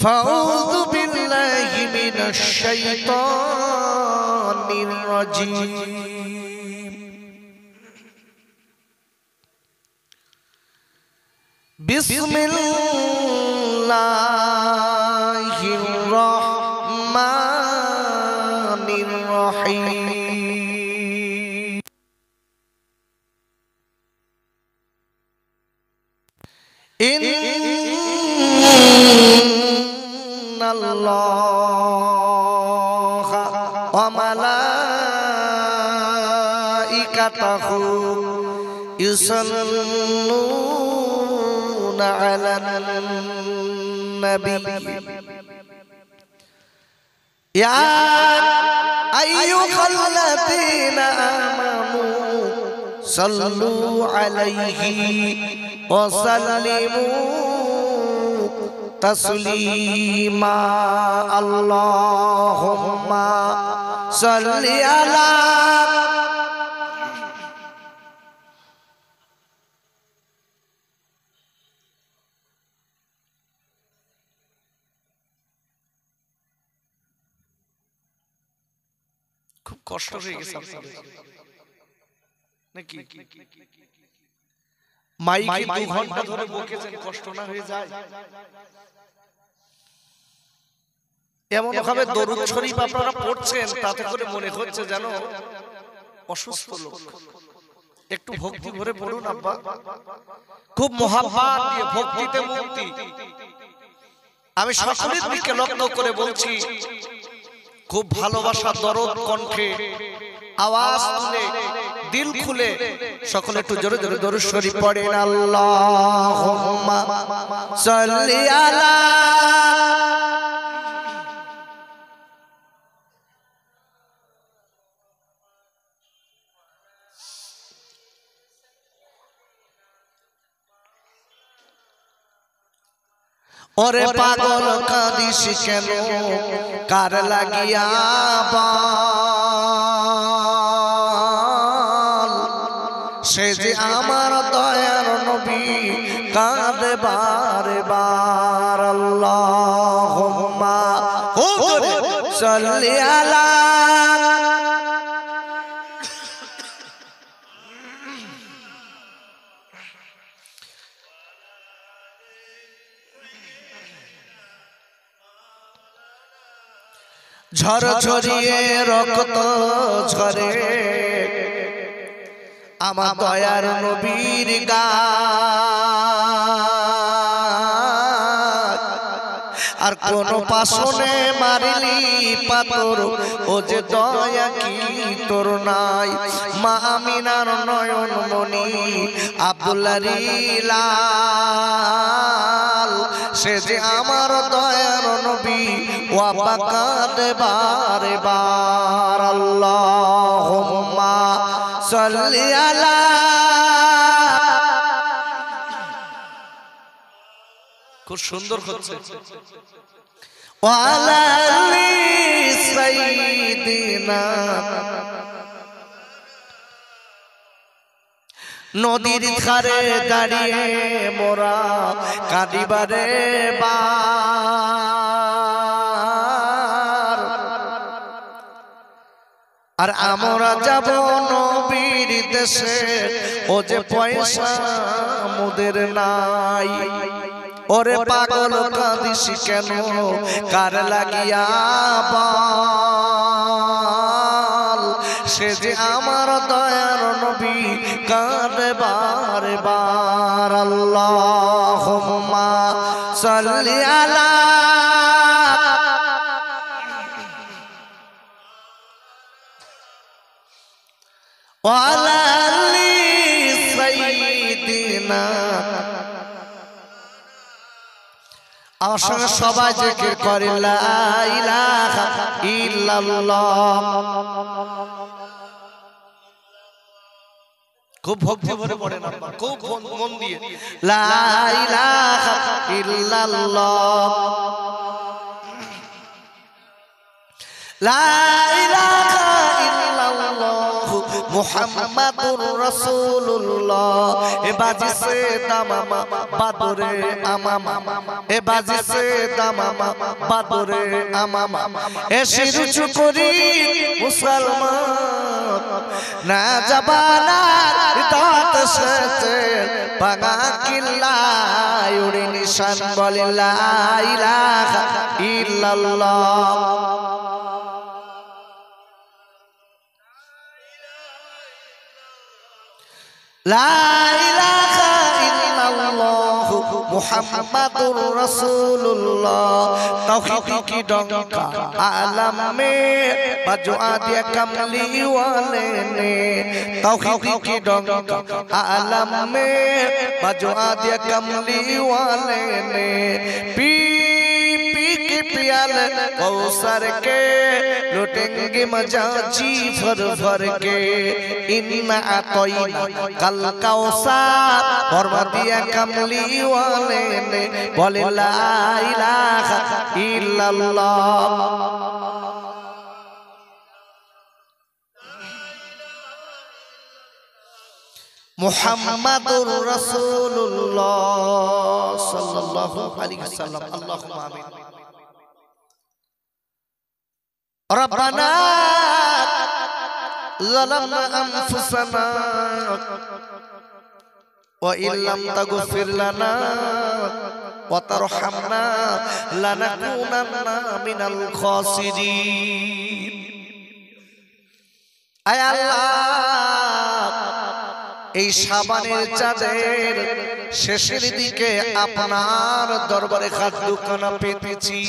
ফাউযু বিল্লাহি মিনাশ শাইতানির রাজীম। বিসমিল্লাহির রাহমানির রাহিম। ইন্নাল্লাহা ওয়া মালাইকাতাহু ইউসাল্লুনা আলান নবী ইয়া আইয়ুহাল্লাযীনা আমানু সাল্লু আলাইহি ওয়া সাল্লিমু তাসলিমা। আল্লাহুম্মা সাল্লি আলা খুব কষ্ট হয়ে গেছে নাকি? মাইকে 2 ঘন্টা ধরে বকেছেন, কষ্ট না হয়ে যায়? এমন ভাবে দরুদ শরীফ আপনারা পড়ছেন, তাতে করে মনে হচ্ছে যেন অসুস্থ লোক। একটু ভক্তি ভরে পড়ুন আব্বা, খুব মহাব্বত দিয়ে, ভক্তিতে মুক্তি। আমি সকলের দিকে লক্ষ্য করে বলছি, খুব ভালোবাসা দরদ কণ্ঠে আওয়াজ তুলে দিল খুলে সকলে একটু জোরে জোরে দরুদ শরীফ পড়েন। আল্লাহুম্মা সাল্লি আলা ওরে পাগল কাঁদিস কেন, কার লাগিয়া বল, সে যে আমার দয়ার নবী, কাঁদে বারে বার। আল্লাহুম্মা সাল্লি আলা ঝরঝরিয়ে রক্ত ঝরে আমার দয়ার নবীর গায়, আর কোন পাশনে মারিলি পাথর, ও যে দয়া কি তোর নাই। মা আমিনার নয়ন মনি আব্দুল্লাহর লাল, সে যে আমার দয়ার নবী, ওয়া বাকাতে বারে বার। আল্লাহুম্মা সাল্লি আলা খুব সুন্দর হচ্ছে ওয়া আলা আলি সাইয়্যিদিনা। নদীর ধারে দাঁড়িয়ে মোরা কাঁদিবারে বার, আর আমরা যাব নবীর দেশে, ও যে পয়সা মোদের নাই। ওরে পাগল কাঁদিস কেন, কার লাগিয়া বল, সে যে আমার দয়ার নবী, কাঁদে বারে বার। আল্লাহুম্মা সাল্লি আলা ওয়া আলা আলি সাইয়্যিদিনা। আমার সঙ্গে সবাই জিকির করে লা ইলাহা ইল্লাল্লাহ। খুব ভক্তি ভরে পড়েন আপনারা, খুব মন দিয়ে লা ইলাহা ইল্লাল্লাহ, লা ইলাহা ইল্লাল্লাহ মুহাম্মাদুর রাসূলুল্লাহ এ বাজিছে দামামা বাদরে আমামা এ বাজিছে দামামা বাদরে আমামা এ শিরুচু করি মুসলমান না জাবালার দাঁত সেতে ভাঙা কিল্লা উড়ে নিশান বলে লা ইলাহা ইল্লাল্লাহ লা ইলাহা ইল্লাল্লাহ মুহাম্মাদুর রাসূলুল্লাহ তাওহীদ की डंका आलम में बजवा दिया कमली वाले ने ताওহীদ की डंका आलम में बजवा दिया कमली वाले ने पी पी के प्याले कौसर के लुटेंगे मजा जी भर भर के इन्ना अतोइना कल कौसर फरमा दिया कमली वाले ने बोले ला इलाहा इल्लल्लाह मुहम्मदुर रसूलुल्लाह सल्लल्लाहु अलैहि वसल्लम अल्लाहुम्मा आमीन रब्बना ज़लमना अनफुसना व इल्लम तगफिर लना व तरहमना लनकुनन्ना मिनल खासिरीन आय अल्लाह এই শাবানের চাঁদের শেষের দিকে আপনার দরবারে হাত দুখানা পেতেছি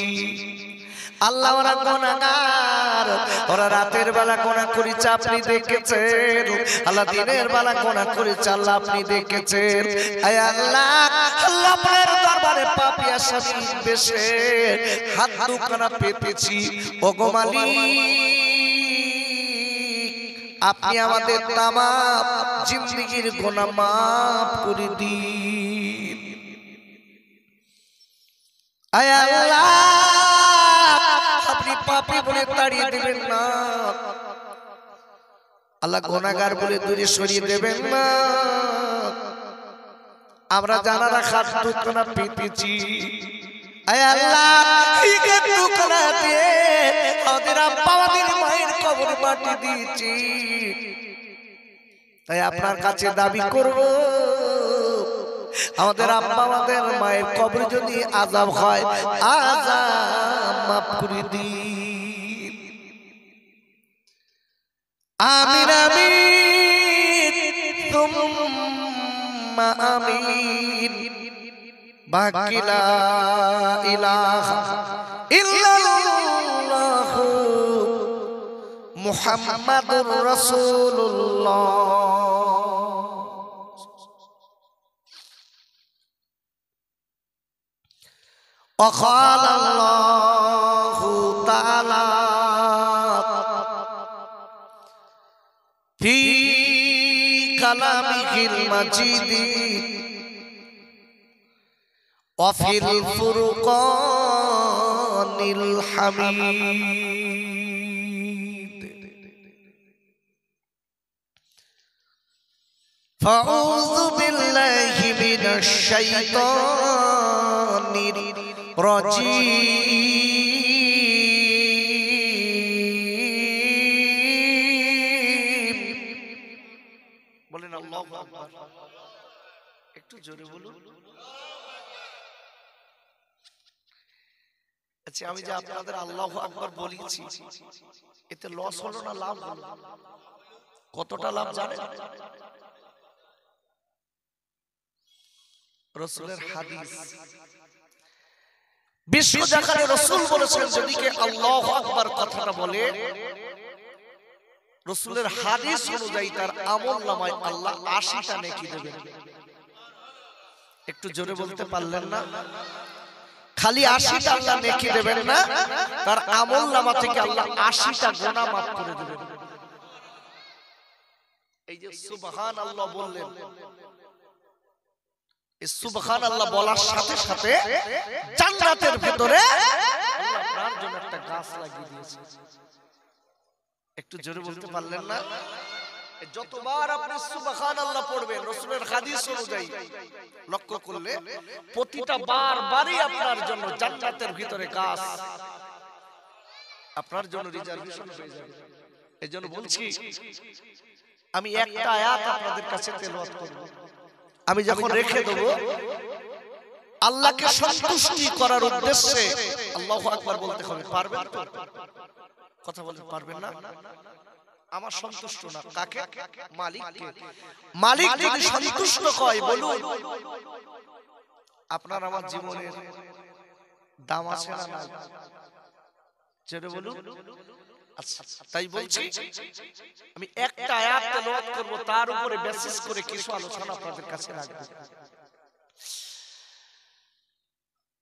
আল্লাহ ওরা গুনাহগার ওরা রাতের বেলা গুনাহ করেছে আপনি দেখেছেন আল্লাহ দিনের বেলা গুনাহ করেছে আল্লাহ আপনি দেখেছেন আয় আল্লাহ আল্লাহ আপনার দরবারে পাপী আসামি বেশে হাত দুখানা পেতেছি ওগো মালিক আপনি আমাদের তামাম জিন্দেগীর গুনাহ মাফ করে দিন আয় আল্লাহ আপনি পাপী বলে তাড়িয়ে দিবেন না আল্লাহ গুনাহগার বলে দূরে সরিয়ে দেবেন না আমরা জানারা হাত দুখানা পেতেছি আয় আল্লাহ এই টুকরা দিয়ে আমাদের আব্বা আমাদের মায়ের কবর মাটি দিয়েছি তাই আপনার কাছে দাবি করব আমাদের আব্বা আমাদের মায়ের কবর যদি আযাব হয় আযাব মাফ করে দিন আমিন আমিন তুম্মা আমিন বাকি লা ইলাহা ইল্লাল্লাহ মুহাম্মাদুর রাসূলুল্লাহ وقال الله تعالى في كلامه المجيد وفي الفرقان الحميد فأعوذ بالله من الشيطان الرجيم বলেন আল্লাহু আকবার একটু জোরে বলুন আচ্ছা আমি যে আপনাদের আল্লাহু আকবার বলেছি এতে লস হলো না লাভ হলো কতটা লাভ জানেন রাসূলের হাদিস বিশ্ব জাহানে রাসূল বলেছেন যদি কে আল্লাহু আকবার কথাটা বলে রাসূলের হাদিস অনুযায়ী তার আমলনামায় আল্লাহ 80টা নেকি দেবেন একটু জোরে বলতে পারলেন না খালি 80টা আল্লাহ নেকি দেবেন না তার আমলনামা থেকে আল্লাহ 80টা গুনাহ মাফ করে দিবেন এই যে সুবহানাল্লাহ বললেন এই সুবহানাল্লাহ বলার সাথে সাথে জান্নাতের ভিতরে আল্লাহ আপনার জন্য একটা গাছ লাগিয়ে দিয়েছে একটু জোরে বলতে পারলেন না যতবার আপনি সুবহানাল্লাহ পড়বেন রাসূলের হাদিস অনুযায়ী লক্ষ্য করলে প্রতিটা বারই আপনার জন্য জান্নাতের ভিতরে গাছ আপনার জন্য রিজার্ভেশন হয়ে যাবে। এজন্য বলছি আমি একটা আয়াত আপনাদের কাছে তেলাওয়াত করব, আমি যখন রেখে দেব আল্লাহকে সন্তুষ্টি করার উদ্দেশ্যে আল্লাহু আকবার বলতে হবে। পারবেন তো? কথা বলতে পারবেন না? আমার সন্তুষ্ট না কাকে? মালিককে। মালিক যদি সন্তুষ্ট হয় বলুন আপনার আমার জীবনের দাম আছে না নাই? জেনে বলুন। আচ্ছা তাই বলছি আমি একটা আয়াত তেলাওয়াত করব, তার উপরে বেসিস করে কিছু আলোচনা আপনাদের কাছে রাখব।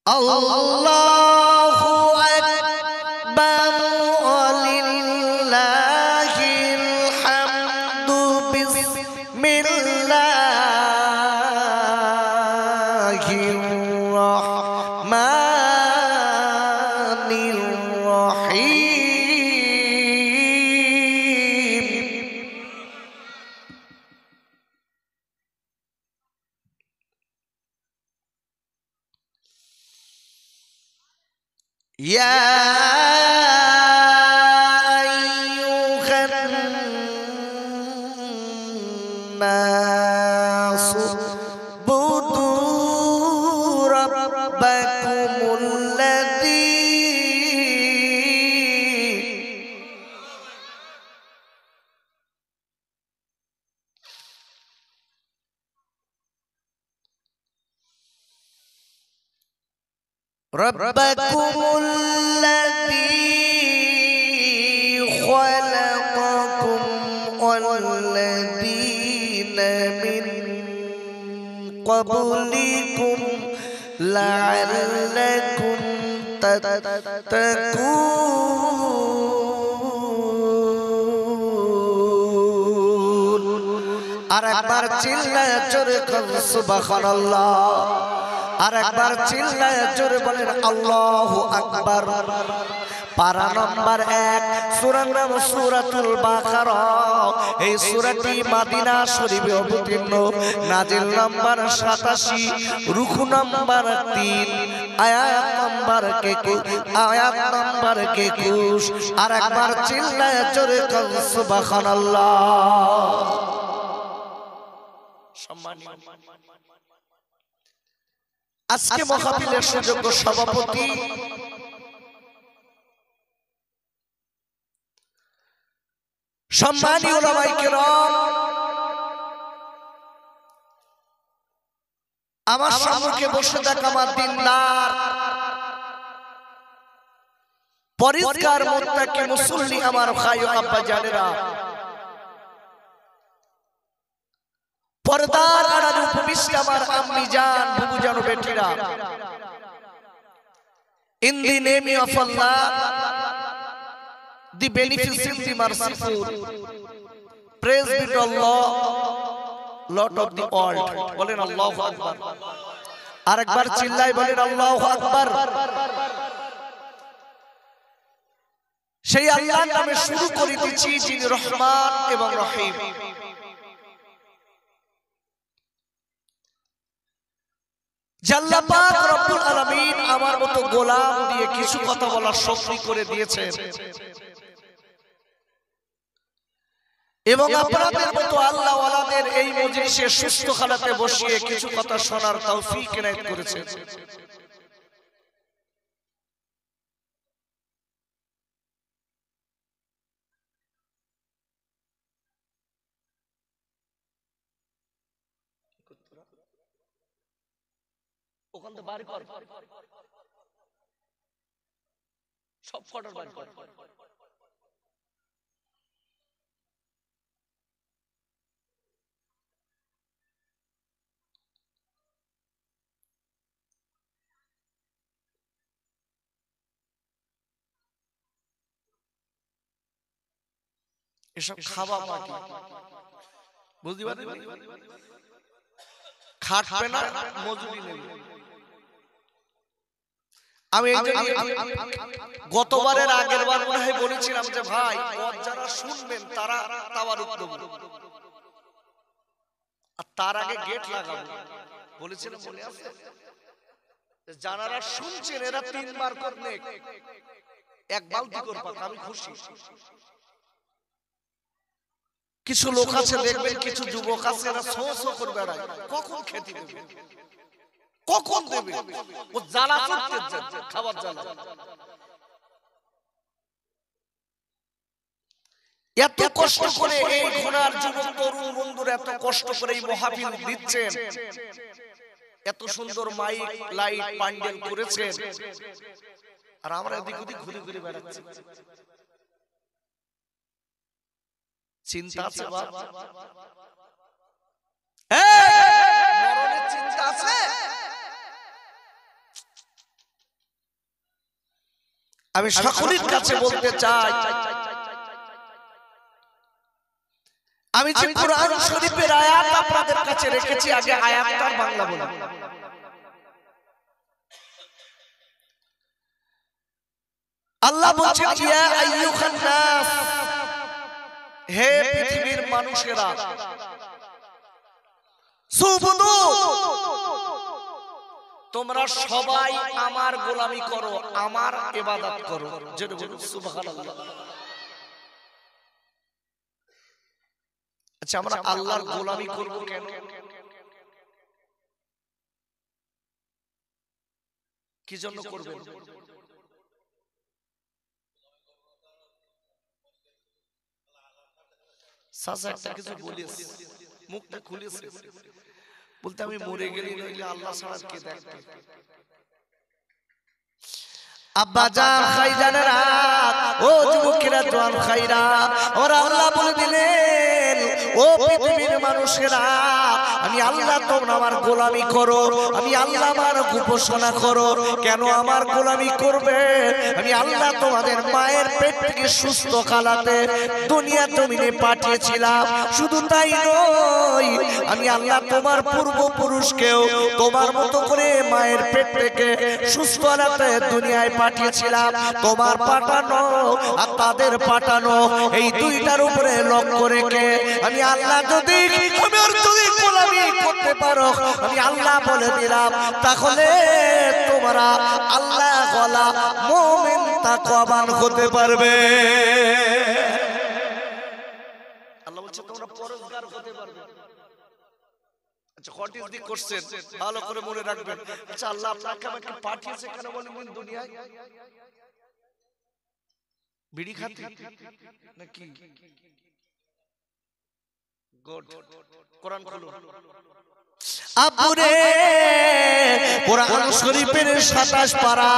আল্লাহু আকবার ওয়ালিল্লাহিল হামদু বিসমিল্লাহির রাহমানির রহিম। ইয়া الناس اعبدوا ربكم الذي خلقكم والذين من قبلكم لعلكم تتقون। আর একবার চিল্লায় জোরে বলুন সুবহানাল্লাহ। আর একবার চিল্লায় জোরে বলেন আল্লাহু আকবার। পারা নম্বর 1, সূরার নাম সূরাতুল বাকারা। এই সূরাটি মদিনা শরীফে অবতীর্ণ, নাজিল নম্বর 87, রুকু নম্বর 3, আয়াত নম্বর 21। আর একবার চিল্লায় জোরে বলুন সুবহানাল্লাহ। সম্মানিত আজকে মাহফিলের সুযোগ্য সভাপতি সম্মানীয় উলামায়ে কেরাম, আমার সম্মুখে বসে থাকা আমার দিনদার পরিষ্কার মুত্তাকি মুসল্লি আমার ভাই ও আব্বা জানেরা, পর্দার আড়ালে উপবিষ্ট আমার আম্মি জান, বুবু জান ও বেটিরা, in the name of Allah, the beneficent, the merciful, praise be to Allah, Lord of the world. বলেন আল্লাহু আকবার। আরেকবার চিল্লায় বলেন আল্লাহু আকবার। সেই আল্লাহর নামে শুরু করিতেছি যিনি রহমান এবং রহিম। আল্লাহ পাক রব্বুল আলামিন আমার মতো গোলাম দিয়ে কিছু কথা বলার শক্তি করে দিয়েছেন, এবং আপনাদের মতো আল্লাহ ওয়ালাদের এই মজলিসে সুস্থ হালাতে বসিয়ে কিছু কথা শোনার তৌফিক এনায়েত করেছেন। ওখান থেকে বাড়ি কর, সব কটার বাড়ি কর। এসব খাওয়া বাকি বুঝতে পারবেন, খাটবে না, মজুরি নেবে। আমি গতবারের আগের বার মনে হয় বলেছিলাম যে ভাই যারা শুনবেন তারা তাওয়ারুক দেব, আর তার আগে গেট লাগাবো বলেছিলাম, মনে আছে? যারা শুনছেন এরা 3 বার করবে, 1 বালতি করবা, আমি খুশি। কিছু লোক আছে দেখবেন, কিছু যুবক আছে এরা শো শো করে বেড়ায়, কখন খেতে দেবে, কখন দেবে, ও জ্বালা করতে যাচ্ছে, খাবার জ্বালা। এত কষ্ট করে এই ঘোড়ার যুবক তরুণ বন্ধুরা এত কষ্ট করে এই মাহফিল দিচ্ছেন, এত সুন্দর মাইক লাইট প্যান্ডেল করেছেন, আর আমরা এদিক ওদিক ঘুরে ঘুরে বেড়াচ্ছি। চিন্তা আছে বাপ? মরণের চিন্তা আছে? আমি সকলের কাছে বলতে চাই, আমি যে কোরআন শরীফের আয়াত আপনাদের কাছে রেখেছি, আগে আয়াতটার বাংলা বলুন। আল্লাহ বলছেন, ইয়া আইয়ুহান নাস, হে পৃথিবীর মানুষেরা, সুবুদু, তোমরা সবাই আমার গোলামি করো, আমার ইবাদত করো। জোরে বলুন সুবহানাল্লাহ। আচ্ছা, আমরা আল্লাহর গোলামি করব কেন? কি জন্য করবেন? সাসা একটা কিছু বলেছে, মুখটা খুলেছে, বলতে আমি মরে গেলি নইলে আল্লাহ ছাড়া কে দেখবে। আব্বা জান খাইজানেরা, ও যুবকেরা, জওয়ান খাইরা, ওরা আল্লাহ বলে দিলেন, ও পৃথিবীর মানুষেরা, আমি আল্লাহ, তোমরা আমার গোলামি করো, আমি আল্লাহ আমার উপাসনা করো। কেন আমার গোলামি করবে? আমি আল্লাহ তোমাদের মায়ের পেট থেকে সুস্থ কালাতে দুনিয়া জমিনে পাঠিয়েছিলাম। শুধু তাই নয়, আমি আল্লাহ তোমার পূর্বপুরুষকেও তোমার মতো করে মায়ের পেট থেকে সুস্থ কালাতে দুনিয়ায় পাঠিয়েছিলাম। তোমার পাঠানো আর তাদের পাঠানো, এই দুইটার উপরে লক্ষ্য রেখে আমি আল্লাহ যদি গোলামি করতে পারো, আমি আল্লাহ বলে দিলাম, তাহলে তোমরা আল্লাহ ওয়ালা মুমিন তাকওয়াবান হতে পারবে। আল্লাহ বলছে তোমরা পরহেজগার হতে পারবে। আচ্ছা, হোয়াট ইজ দি কোশ্চেন? ভালো করে মনে রাখবেন। আচ্ছা, আল্লাহ আপনাকে আমাকে পাঠিয়েছে কেন বলেন দুনিয়ায়? বিড়ি খাতে নাকি? গুড, কোরআন খুলো। আব্বুরে, কোরআন শরীফের 27 পারা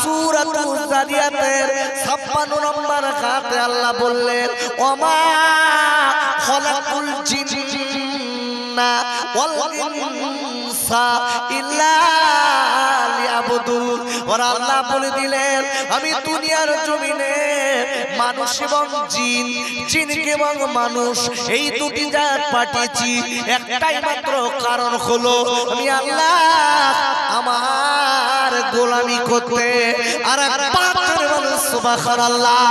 সূরাতুল জারিয়াতের 56 নম্বর আয়াতে আল্লাহ বললেন, ওমা খালাকুল জিন্না ওয়াল ইনসা ইল্লা লিয়াবুদুন। ওরা আল্লাহ বলে দিলেন, আমি দুনিয়ার জমিনে মানুষ এবং জিন, জিনকে এবং মানুষ, এই দুটি জাত পাঠিয়েছি একটাই মাত্র কারণ হলো আমি আল্লাহ আমার গোলামি করতে। আর পাথরে বলেন সুবহানাল্লাহ।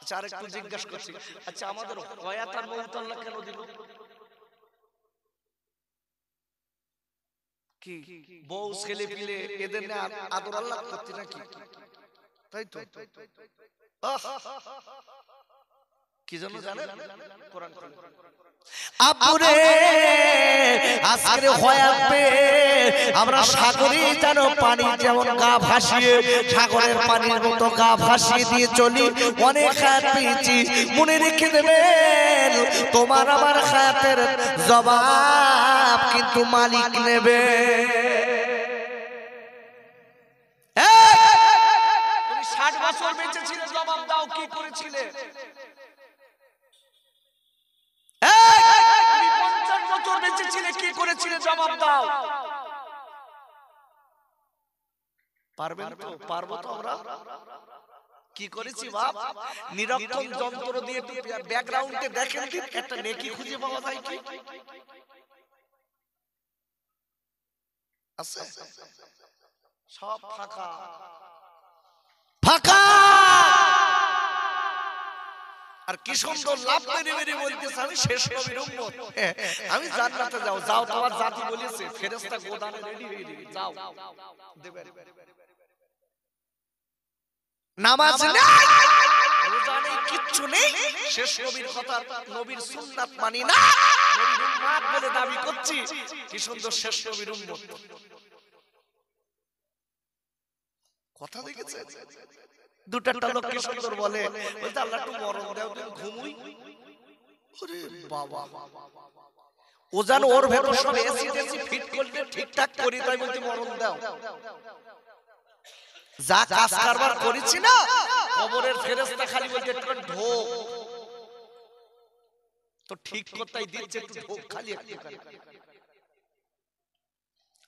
আচ্ছা, আরেকটু জিজ্ঞাসা করছি, আচ্ছা আমাদের হায়াত আর মউত আল্লাহ কেন দিল? কি বউ ছেলে পিলে এদের না আদর আল্লাহ করতে নাকি? তাই তো। কি জন্য জানেন? কোরআন খুলে। আব্বুরে, আজকে হায়াত পেয়ে আমরা সাগরে যেন পানি যেমন গা ভাসিয়ে, সাগরের পানির মতো গা ভাসিয়ে দিয়ে চলি, অনেক হায়াত পেয়েছি। মনে রেখে দেবেন, তোমার আমার হায়াতের জবাব কিন্তু মালিক নেবে। তুমি 60 বছর বেঁচে ছিলে, জবাব দাও কি করেছিলে? তুমি 50 বছর বেঁচে ছিলে, কি করেছিলে? জবাব দাও। পারবেন তো? পারবো তো আমরা? কি করেছি বাপ? নিরক্ষণ যন্ত্র দিয়ে ব্যাকগ্রাউন্ডে দেখেন কি একটা নেকি খুঁজে পাওয়া যায় কি? আছে? সব ফাঁকা ফাঁকা। আর কি সুন্দর লাভ মেরে মেরে বলতেছে আমি শেষ নবীর উম্মত, আমি জান্নাতে যাও, যাও তোমার জাতি বলেছে ফেরেশতা গোদানে রেডি হয়ে গেছে, যাও দেবে। নামাজ নেই, রোজা নেই, কিচ্ছু নেই, শেষ নবীর কথা, নবীর সুন্নাত মানি না, নবীর উম্মত বলে দাবি করছি। কি সুন্দর শেষ নবীর উম্মত, কথা দেখেছে? দুটা লোক কি সুন্দর বলে, বলতে আল্লাহ একটু মরণ দাও, তুমি ঘুমুই। ওরে বাবা, ও যেন ওর ভেতর সব এসি টেসি ফিট করলে ঠিকঠাক করি, তাই বলতে মরণ দাও। যা কাজ কারবার করেছি না, কবরের ফেরেশতা খালি বলতে একটু ঢোক, তো ঠিক কথাই দিচ্ছে, একটু ঢোক খালি একটু।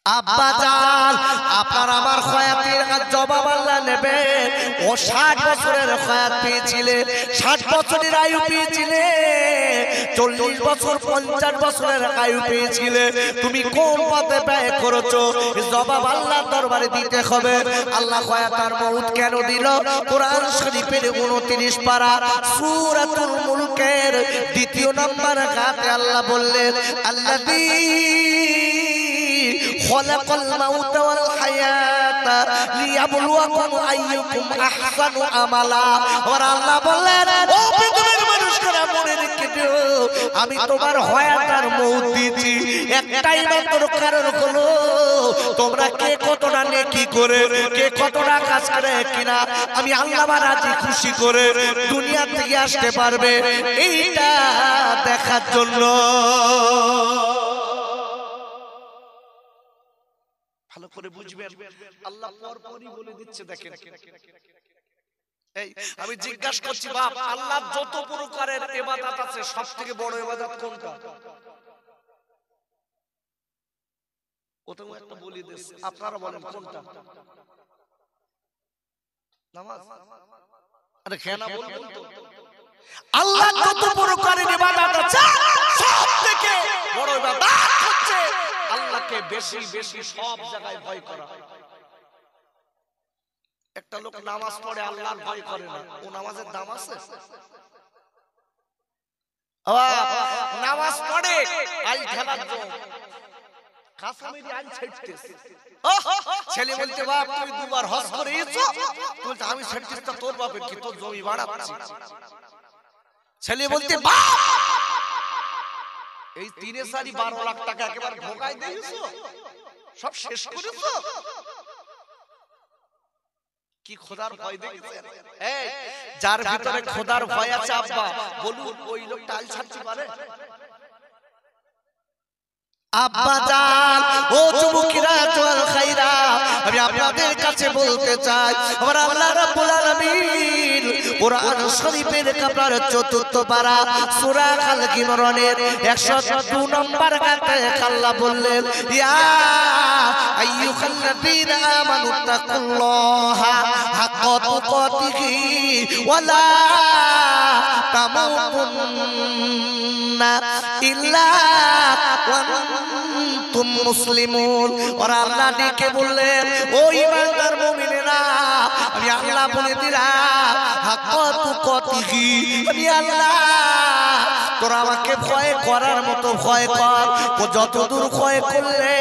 আব্বা জান, আপনার আমার খয়াতের জবাব আল্লাহ নেবে। ও 60 বছরের খয়াত পেয়েছিলে, 60 বছরের আয়ু পেয়েছিলে, 40 বছর 50 বছরের আয়ু পেয়েছিলে, তুমি কোন পথে ব্যয় করেছো? জবাব আল্লাহর দরবারে দিতে হবে। আল্লাহ খয়াতার মউত কেন দিল? কোরআন শরীফের 29 পারা সূরাতুল মুলকের 2 নম্বর আয়াতে আল্লাহ বললেন, আল্লাযী খলাকাল মাউতা ওয়াল হায়াতা লিয়াবলুয়াকুম আইয়ুকুম আহসানু আমালা। আর আল্লাহ বললেন, ও পৃথিবীর মানুষরা মনে রেখে দিও, আমি তোমার হায়াত আর মউত দিয়েছি একটাই মাত্র কারণ হলো তোমরা কে কতটা নেকি করে, কে কতটা কাজ করে কিনা আমি আল্লাহ রাজি খুশি করে দুনিয়া থেকে আসতে পারবে, এইটা দেখার জন্য। ভালো করে বুঝবেন, আল্লাহ পরপরই বলে দিচ্ছে। দেখেন, এই আমি জিজ্ঞাসা করছি বাপ, আল্লাহর যত প্রকারের ইবাদত আছে সবথেকে বড় ইবাদত কোনটা? ওটাও একটা বলে দিয়েছে, আপনারা বলেন কোনটা? নামাজ। আরে কেন বলবেন তো? আল্লাহর যত প্রকারের ইবাদত আছে সবথেকে বড় ইবাদত হচ্ছে আল্লাহকে বেশি বেশি সব জায়গায় ভয় করা। একটা লোক নামাজ পড়ে আল্লাহর ভয় করে না, ও নামাজের দাম আছে? নামাজ পড়ে আই খেলার জন্য কাসামেরি আই ছেড়তেছে। ছেলে বলতে, বাপ তুমি 2 বার হজ করে এসেছো, বলতে আমি ছেড়তেছি, তোর বাপের কি, তোর জমি বাড়াচ্ছি। ছেলে বলতে, বাপ এই 3.5 লাখ টাকা একেবারে ভোগাই দিয়েছো, সব শেষ করেছো। কি খোদার ভয় দেখেছেন? এই যার ভিতরে খোদার ভয় আছে আব্বা বলুন, ওই লোক টাল ছাড়তে পারে? আব্বা জান, ও যুবকেরা চল খাইরা, আমি আপনাদের কাছে বলতে চাই, আমার আল্লাহ রাব্বুল আলামিন কোরআন শরীফের কাপার 4th পারা সূরা আল ইমরানের 102 নম্বর আয়াতে আল্লাহ বললেন, ইয়া আইয়ুহাল্লাযীনা আমানু তাকুল্লাহা হাক্কা তুকাতিহি ওয়া লা তামুতুন্না ইল্লা ওয়া আনতুম মুসলিমুন। আর আল্লাহ ডেকে বললেন, ও ঈমানদার মুমিনেরা, আমি আল্লাহ বলে দিলাম হাক্কা তুকাতিহি, আমি আল্লাহ তোরা আমাকে ভয় করার মতো ভয় কর। যতদূর ভয় করলে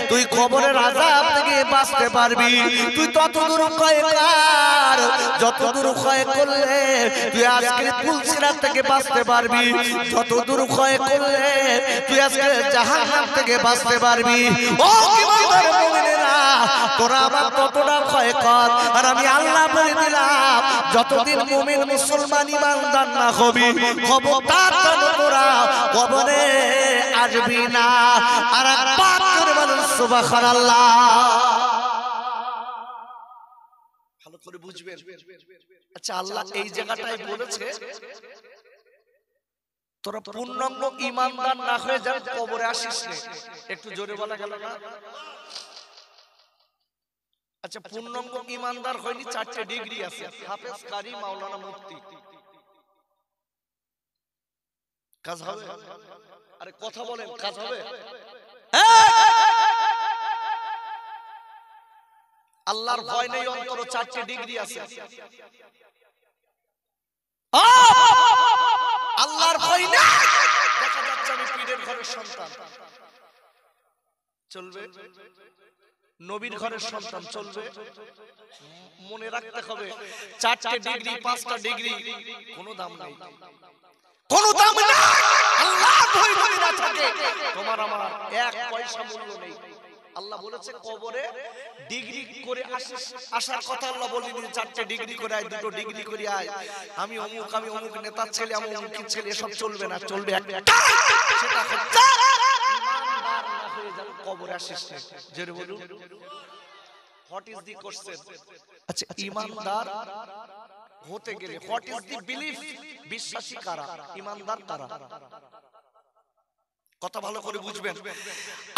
তুই কবরের আযাব থেকে বাঁচতে পারবি, তুই ততদূর ভয় কর। যতদূর ভয় করলে তুই আজকে পুলসিরাত থেকে বাঁচতে পারবি, যতদূর ভয় করলে তুই আজকে জাহান্নাম থেকে বাঁচতে পারবি। ও ঈমানদার মুমিনেরা, তোরা আমার ততটা ভয় কর। আর আমি আল্লাহ বলে দিলাম, যতদিন মুমিন মুসলমান ঈমানদার না হবি, খবরদার তোরা কবরে আসবি না। আর একবার করে বলুন সুবহানাল্লাহ। ভালো করে বুঝবেন। আচ্ছা, আল্লাহ এই জায়গাটায় বলেছে তোরা পূর্ণাঙ্গ ঈমানদার না হয়ে যা কবরে আসিস না। একটু জোরে বলা গেল না? আচ্ছা, পূর্ণাঙ্গ ঈমানদার হয়নি, 4টে ডিগ্রি আছে, হাফেজ, কারি, মাওলানা, মুফতি। কাজ হবে? আরে কথা বলেন, কাজ হবে? আল্লাহর ভয় নেই অন্তরে, 4টে ডিগ্রি আছে। আল্লাহর ভয় নাই, দেখা যাচ্ছে আমি পীরের ঘরের সন্তান, চলবে? নবীর ঘরের সন্তান, চলবে? মনে রাখতে হবে 4টে ডিগ্রি 5টা ডিগ্রি কোনো দাম নাই, কোনো দাম নাই। আল্লাহর ভয় যদি না থাকে তোমার আমার 1 পয়সা মূল্য নেই। আল্লাহ বলেছে কবরে ডিগ্রি করে আসার কথা আল্লাহ বলেনি 4টে ডিগ্রি করে আয়, 2টো ডিগ্রি করে আয়, আমি অমুক নেতার ছেলে, আমি অমুকের ছেলে, এসব চলবে না। চলবে একটা, সেটা হচ্ছে ইমানদার না হয়ে যাবে কবরে আসিস না। জোরে বলুন, হোয়াট ইজ দি কোশ্চেন? আচ্ছা, ইমানদার হতে গেলে হোয়াট ইজ দি বিলিফ? বিশ্বাসী কারা, ইমানদার কারা? কথা ভালো করে বুঝবেন।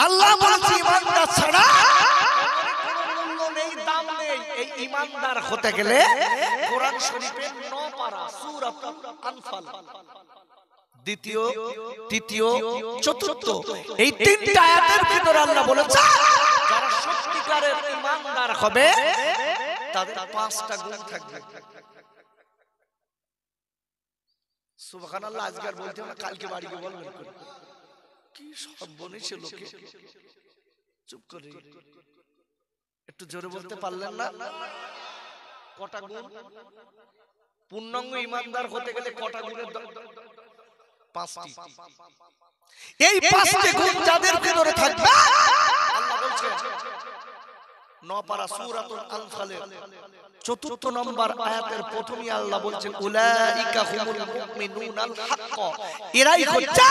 আল্লাহ বলেছে ইমানদার ছাড়া কোনো মূল্য নেই, দাম নেই। এই ইমানদার হতে গেলে কোরআন শরীফের 9 পারা সূরাতুল আনফাল, দ্বিতীয়, তৃতীয়, চতুর্থ, এই 3টা আয়াতের ভিতরে আল্লাহ বলেছে যারা সত্যিকারের ইমানদার হবে তাদের 5টা গুণ থাকবে। সুবহানাল্লাহ। আজকে আর বলতে হবে না, কালকে বাড়ি গিয়ে বলবেন। কি সব বলেছে লোকে, চুপ করে একটু জোরে বলতে পারলেন না? কটা গুণ? পূর্ণাঙ্গ ইমানদার হতে গেলে কটা গুণের? 5টি। এই 5টি গুণ যাদের ভিতরে থাকবে আল্লাহ বলছেন 9 পারা সূরাতুল আনফালের 4 নম্বর আয়াতের প্রথমেই আল্লাহ বলছেন উলাইকা হুমুল মুমিনুনাল হক, এরাই হচ্ছে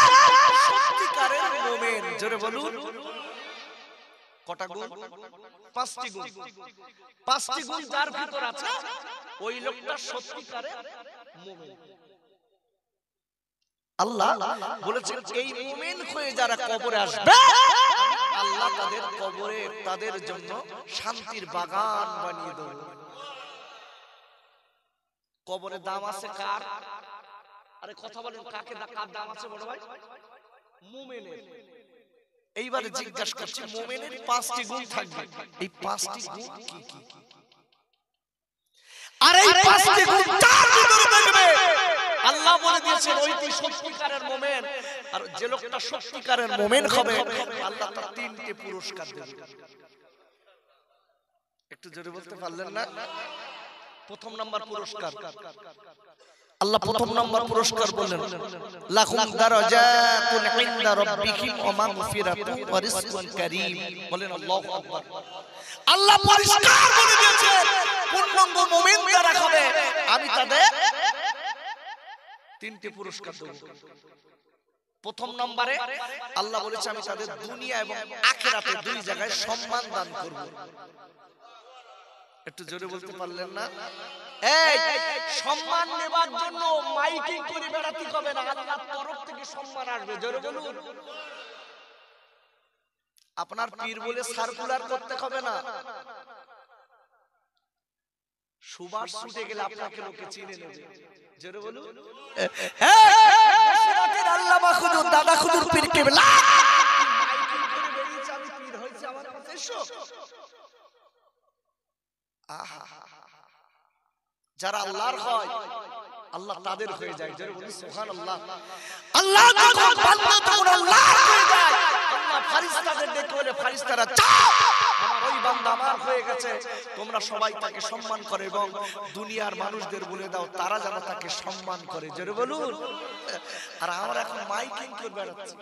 সত্যিকারের মুমিন। জোরে বলুন, কটা গুণ? 5টি গুণ। 5টি গুণ যার ভিতর আছে ওই লোকটা সত্যিকারের মুমিন। আল্লাহ বলেছেন এই মুমিন হয়ে যারা কবরে আসবে আল্লাহ তাদের কবরে তাদের জন্য শান্তির বাগান বানিয়ে দেব। কবরে দাম আছে কার? আরে কথা বলেন, কাকে কার দাম আছে বড় ভাই? মুমিনের। এইবারে জিজ্ঞাসা করছি, মুমিনের 5টি গুণ থাকবে, এই 5টি গুণ কি কি? আর এই 5টি গুণ যার ভিতরে থাকবে আল্লাহ বলে দিয়েছেন ওইটি সত্যিকারের মুমিন। আর যে লোকটা সত্যিকারের মুমিন হবে আল্লাহ তার 3টে পুরস্কার দেবে। একটু জোরে বলতে পারলেন না? প্রথম নাম্বার পুরস্কার আল্লাহ প্রথম নাম্বার পুরস্কার বললেন লাহুম দারাজাতুন ইনদা রাব্বিহিম ওয়া মাগফিরাতুন ওয়া রিজকুন কারীম। বলেন আল্লাহু আকবার। আল্লাহ পরিষ্কার বলে দিয়েছেন পূর্ণাঙ্গ মুমিন যারা হবে আমি তাদের 3টে পুরস্কার দেব। প্রথম নম্বরে আল্লাহ বলেছে আমি তাদের দুনিয়া এবং আখিরাতে 2 জায়গায় সম্মান দান করব। একটু জোরে বলতে পারলেন না? এই সম্মান নেবার জন্য মাইকিং করে বেড়াতে হবে না, আল্লাহর তরফ থেকে সম্মান আসবে। জোরে বলুন। আপনার পীর বলে সার্কুলার করতে হবে না, সুবাস ছুটে গেলে আপনাকে লোকে চিনে নেবে। জোরে বলুন। আল্লামা হুজুর দাদা হুজুর পীর কেবলা মাইকিং করে বেরিয়েছে আমি পীর হয়েছে, আমার কাছে এসো। যারা আল্লাহর হয় আল্লাহ তাদের হয়ে যায়। জোরে বলুন সুবহানাল্লাহ। আল্লাহ যখন বান্দা তখন আল্লাহ হয়ে যায়। আল্লাহ ফেরেশতাদের ডেকে বলে ফেরেশতারা যাও আমার ওই বান্দা আমার হয়ে গেছে, তোমরা সবাই তাকে সম্মান করে এবং দুনিয়ার মানুষদের বলে দাও তারা যেন তাকে সম্মান করে। জোরে বলুন। আর আমরা এখন মাইকিং করে বেড়াচ্ছি,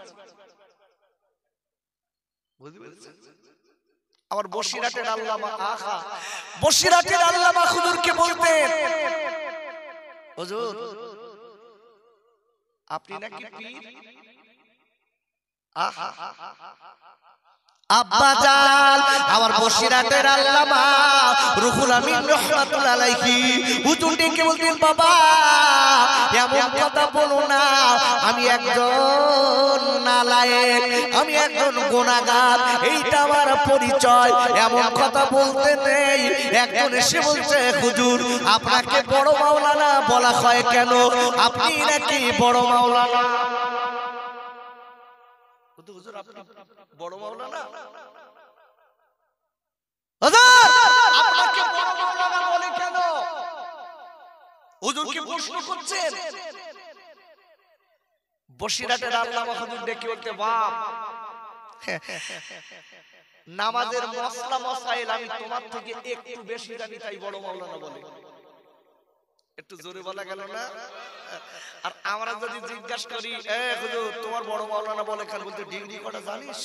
বুঝতে পেরেছেন? আমার বসিরহাটের আল্লামা বসিরহাটের আল্লামা হুজুরকে বলতেন হুজুর আপনি নাকি পীর? আব্বাজান আমার বসিরহাটের আল্লামা রুহুল আমিন রাহমাতুল্লাহ আলাইহি হুজুর ডেকে বলতেন বাবা এমন কথা বলো না, আমি একজন নালায়েক, আমি একজন গুনাহগার, এইটা আমার পরিচয়, এমন কথা বলতে নেই। একজন এসে বলছে হুজুর আপনাকে বড় মাওলানা বলা হয় কেন? আপনি নাকি বড় মাওলানা? হুজুর আপনি বড় মাওলানা? হুজুর আপনাকে বড় মাওলানা বলে কেন? হুজুর কি প্রশ্ন করছেন? বসিরহাটের আল্লামা হুজুর ডেকে বলতে, বাপ নামাজের মশলা মশাইল আমি তোমার থেকে একটু বেশি জানি, তাই বড় মাওলানা বলে। একটু জোরে বলা গেল না? আর আমরা যদি জিজ্ঞাসা করি, এ হুজুর তোমার বড় মাওলানা বলে কেন, বলতে ডিগ্রি কটা জানিস?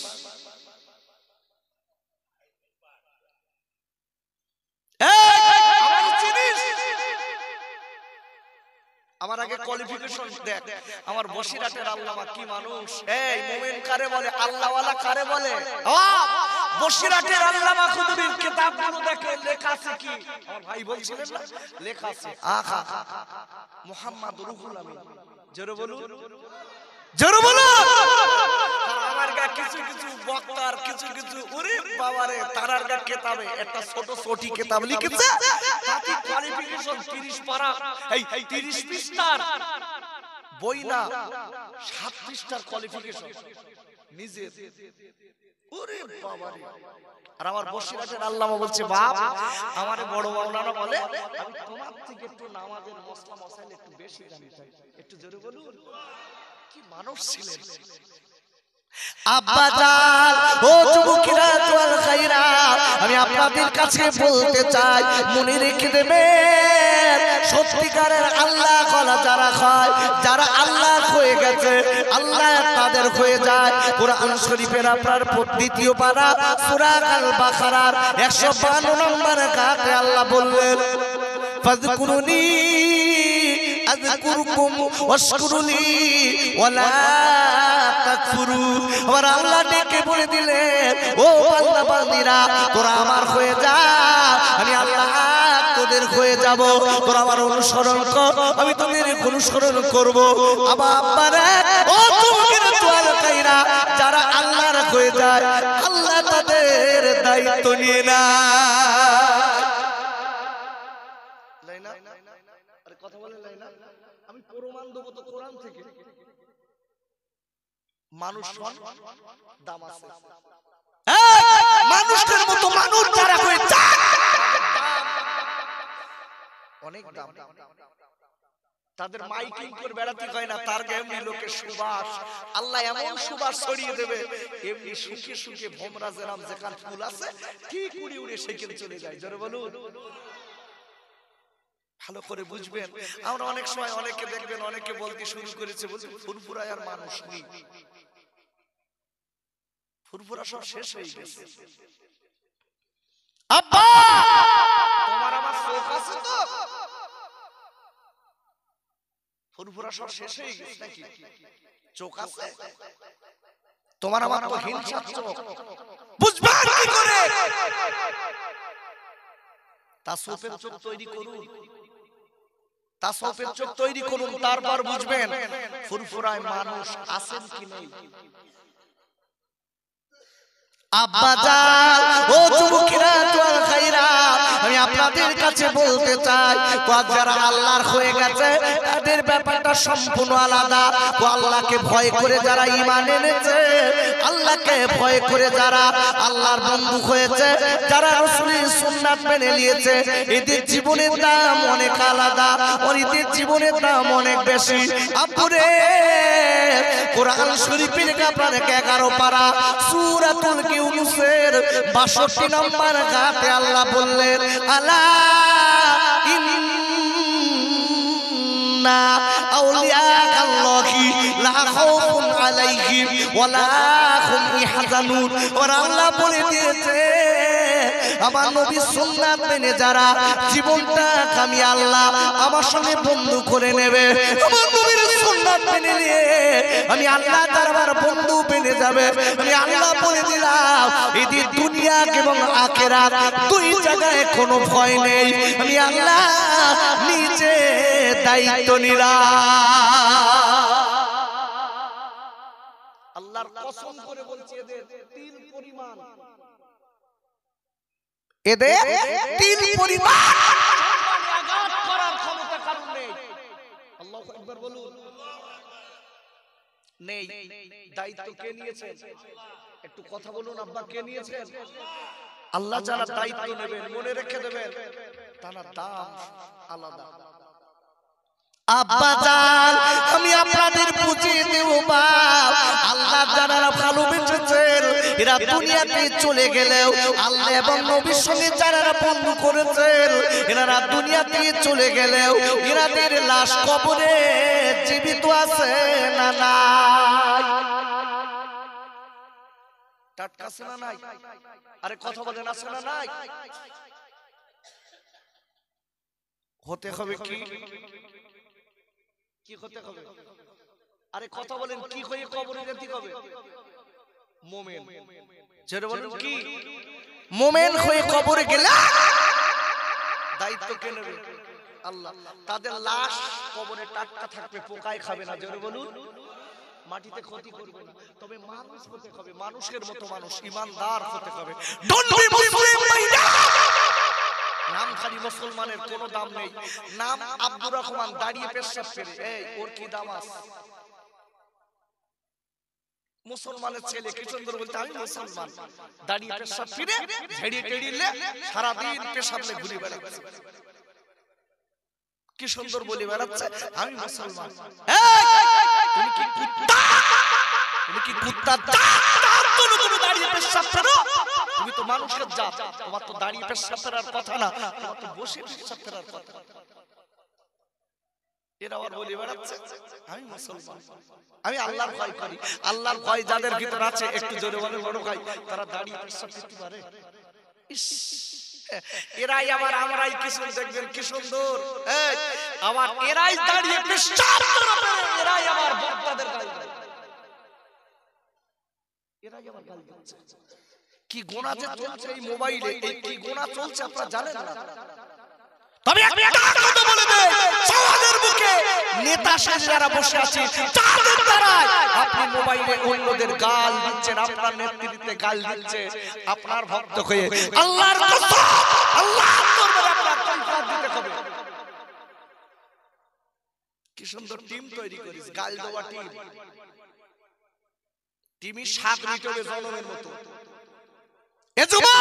আমার আগে কোয়ালিফিকেশন দেখ। আমার বসিরহাটের আল্লামা কি মানুষ! এই মুমিন কারে বলে, আল্লাহওয়ালা কারে বলে? বসিরহাটের আল্লামা হুজুরের কিতাবগুলো দেখে লেখা আছে কি? আমার ভাই বলছিলেন না, লেখা আছে আহা মুহাম্মদ রুহুল আমিন। জোরে বলুন, জোরে বলুন। আর আমার গা কিছু কিছু বক্তার কিছু কিছু ওরে বাবারে তারার গা কিতাবে একটা ছোট ছোটি কিতাব লিখেছে, তাতে কোয়ালিফিকেশন 30 পারা, এই 30 পৃষ্ঠার বই না, 7 পৃষ্ঠার কোয়ালিফিকেশন নিজে। ওরে বাবারে! আর আমার বসিরহাটের আল্লামা বলছে, বাপ আমারে বড় মাওলানা বলে আমি তোমার থেকে একটু নামাজের মশলা মশাইল একটু বেশি জানি। একটু জোরে বলুন, কি মানুষ ছিলেন! আব্বাজান ও যুবকেরা ওয়াল খায়রা, আমি আপনাদের কাছে বলতে চাই, মনে রেখে দেবেন সত্যিকারের আল্লাহ কলা যারা খায়, যারা আল্লাহ হয়ে গেছে আল্লাহ তাদের হয়ে যায়। কোরআন শরীফের আপনার 2য় পারা সূরা আল বাকারার 152 নম্বর আয়াতে আল্লাহ বললেন, ফাযকুরুনি আযকুরকুম ওয়াশকুরুলি ওয়ালা তাকফুরু। আর আল্লাহ ডেকে বলে দিলেন, ও বান্দা বান্দীরা তোরা আমার হয়ে যা, আমি আল্লাহ তোদের হয়ে যাব। তোরা আমার অনুসরণ কর, আমি তোদের অনুসরণ করব। আব্বারা ও তোমাদের তোয়াল কাইরা, যারা আল্লাহর হয়ে যায় আল্লাহ তাদের দায়িত্ব নিয়ে না। কথা বলে লাইনা, আমি প্রমাণ দেব তো কোরআন থেকে। মানুষ দাম আছে, মানুষের মতো মানুষ যারা হয়ে যায় অনেক দাম। তাদের মাইকিং করে বেড়াতে হয় না, তার এমনি লোকের সুবাস আল্লাহ এমন সুবাস ছড়িয়ে দেবে, এমনি সুখে সুখে ভোমরা যেরাম যেখান ফুল আছে ঠিক উড়ে উড়ে সেখানে চলে যায়। জোরে বলুন। ভালো করে বুঝবেন। আমরা অনেক সময় অনেকে দেখবেন অনেকে বলতে শুরু করেছে, বলছে ফুরফুরায় আর মানুষ নেই, ফুরফুরা সব শেষ হয়ে গেছে। আব্বা তোমার আমার চোখ আছে তো, ফুরফুরা সব শেষ হয়ে গেছে নাকি? চোখ আছে তোমার আমার তো হিংসার চোখ, বুঝবা কি করে? তাসওয়ুফের চোখ তৈরি করুন, তাসওয়ুফের চোখ তৈরি করুন, তারপর বুঝবেন ফুরফুরায় মানুষ আছেন কি নেই। আব্বাজান ও যুবকেরা ওয়াল খায়রা, আমি আপনাদের কাছে বলতে চাই, যারা আল্লাহর হয়ে গেছে তাদের ব্যাপারটা সম্পূর্ণ আলাদা। আল্লাহকে ভয় করে যারা ঈমান এনেছে, আল্লাহকে ভয় করে যারা আল্লাহর বন্ধু হয়েছে, যারা রাসূলের সুন্নাত মেনে নিয়েছে, এদের জীবনের দাম অনেক আলাদা, আর এদের জীবনের দাম অনেক বেশি। আপুরে কোরআন শরীফের আপনার 11 পারা সূরাতুল ইউনূসের 62 নম্বর আয়াতে আল্লাহ বললেন, আলা ইন্না আউলিয়া আল্লাহি লা খাউফুন আলাইহিম ওয়া লা হুম ইয়াহজানুন। আর আল্লাহ বলে দিয়েছে, আমার নবীর সুন্নাত মেনে যারা জীবনটা আমি আল্লাহ আমার সঙ্গে বন্ধু করে নেবে, আমার নবীর সুন্নাত মেনে নিয়ে আমি আল্লাহ দরবার বন্ধু পেয়ে যাবে। আমি আল্লাহ বলে দিলাম, এদের দুনিয়া এবং আখিরাত দুই জায়গায় কোনো ভয় নেই। আমি আল্লাহ নিজে দায়িত্ব নিলাম। আল্লাহর কসম করে বলছি, এদের তিল পরিমাণ, এদের তিল পরিমাণ আঘাত করার ক্ষমতা কারণ নেই। আল্লাহু আকবার বলুন। নেই। দায়িত্ব কে নিয়েছেন? একটু কথা বলুন আব্বা, কে নিয়েছেন? আল্লাহ যারা দায়িত্ব নেবেন মনে রেখে দেবেন, তার দাম আলাদা। আব্বাজান আমি আপনাদের বুঝিয়ে দেব বাপ, আল্লাহ যারা ভালোবেসেছেন এরা দুনিয়াতে চলে গেলেও আল্লাহ এবং নবীর সঙ্গে যারা বন্ধু করেছেন এনারা দুনিয়াতে চলে গেলেও এনাদের লাশ কবরে জীবিত আছে না নাই? টাটকা আছে না নাই? আরে কথা বলেন আছে না নাই? হতে হবে কি কি হতে হবে? আরে কথা বলেন কি হয়ে কবরে যেতে হবে? মুমিন। যেটা বলেন কি মুমিন হয়ে কবরে গেলে দায়িত্ব কে নেবে? আল্লাহ। তাদের লাশ কবরে টাটকা থাকবে, পোকায় খাবে না। যেটা বলুন মাটিতে ক্ষতি করবে না। তবে মানুষ হতে হবে, মানুষের মতো মানুষ, ইমানদার হতে হবে। ডোন্ট বি মুসলিম মাইনা। নাম খালি মুসলমানের কোনো দাম নেই। নাম আব্দুর রহমান, দাঁড়িয়ে পেশাব করে, এই ওর কি দাম আছে? মুসলমানের ছেলে কি সুন্দর বলতে আমি মুসলমান, দাঁড়িয়ে পেশাব করে ঝেড়িয়ে টেড়িয়ে সারাদিন পেশাবলে ঘুরে বেড়াচ্ছে, কি সুন্দর বলে বেড়াচ্ছে আমি মুসলমান। তুমি কি কুত্তা? তুমি কি কুত্তা? তুমি দাঁড়িয়ে পেশাব করো? তুমি তো মানুষের জাত, তোমার তো দাঁড়িয়ে পেশাব করার কথা না, তোমার তো বসে পেশাব করার কথা। এরা আবার বলে বেড়াচ্ছে আমি মুসলমান, আমি আল্লাহর ভয় করি। আল্লাহর ভয় যাদের ভিতর আছে একটু জোরে বলে বড় ভাই, তারা দাঁড়িয়ে পেশাব করতে পারে। এরাই আবার আমরাই কিছু দেখবেন কি সুন্দর, আবার এরাই দাঁড়িয়ে পেশাব করতে পারে, এরাই আবার বক্তাদের গাল দেয়, এরাই আবার গাল দিচ্ছে। কি গোনা যে চলছে এই মোবাইলে, এই কি গোনা চলছে আপনারা জানেন না। তবে একটা কথা বলে দেই, সমাজের বুকে নেতা সাহেবরা বসে আছে, তাদের দ্বারা আপনি মোবাইলে অন্যদের গাল দিচ্ছেন, আপনার নেতৃত্বে গাল দিচ্ছে, আপনার ভক্ত হয়ে আল্লাহর কসম আল্লাহর দরবারে আপনার কয়ফাত দিতে হবে। কি সুন্দর টিম তৈরি করিস, গাল দেওয়া টিম, টিমি 7 মিনিটে জনমের মতো। এ যুবক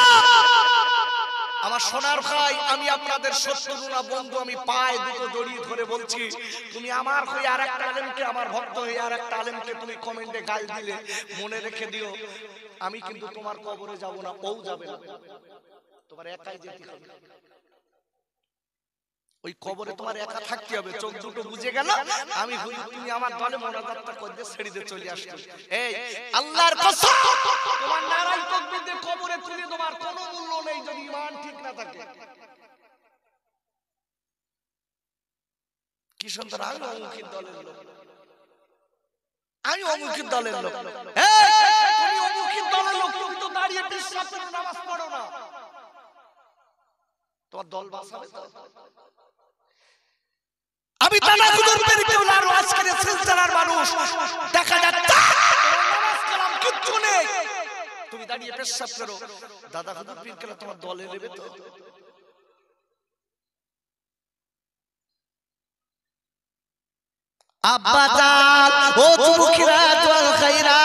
আমার সোনার ভাই, আমি আপনাদের শত্রু না বন্ধু, আমি পায়ে দুটো জড়িয়ে ধরে বলছি, তুমি আমার হয়ে আরেকটা আলেমকে, আমার ভক্ত হয়ে আরেকটা আলেমকে তুমি কমেন্টে গাল দিলে, মনে রেখে দিও আমি কিন্তু তোমার কবরে যাব না, ও যাবে না, তোমার একাই যেতে হবে। ওই কবরে তোমার একা থাকতে হবে। চোখ দুটো বুঝে গেল আমি হই, তুমি আমার দলে মোনাজাতটা করতে ছেড়ে দিয়ে চলে আসবে। এই আল্লাহর কসম তোমার নারাই তাকবীর দিয়ে কবরে তুলে তোমার কোনো মূল্য নেই যদি ঈমান ঠিক না থাকে। কি সুন্দর, আমি অমুখের দলের লোক, আমি অমুখের দলের লোক। তুমি অমুখের দলের লোক, তুমি তো দাঁড়িয়ে পেশাব করে নামাজ পড়ো না, তোমার দল বাঁচাবে তো? আমি তানাকুদুর পরিকল্পনার আজকের সিলসিলার মানুষ দেখা যাচ্ছে নামাজ কালাম কিচ্ছু নেই, তুমি দাঁড়িয়ে পেশাব করো, দাদা হুজুর পীর কেন তোমার দলে নেবে তো? আব্বাজান ও যুবকেরা জল খাইরা,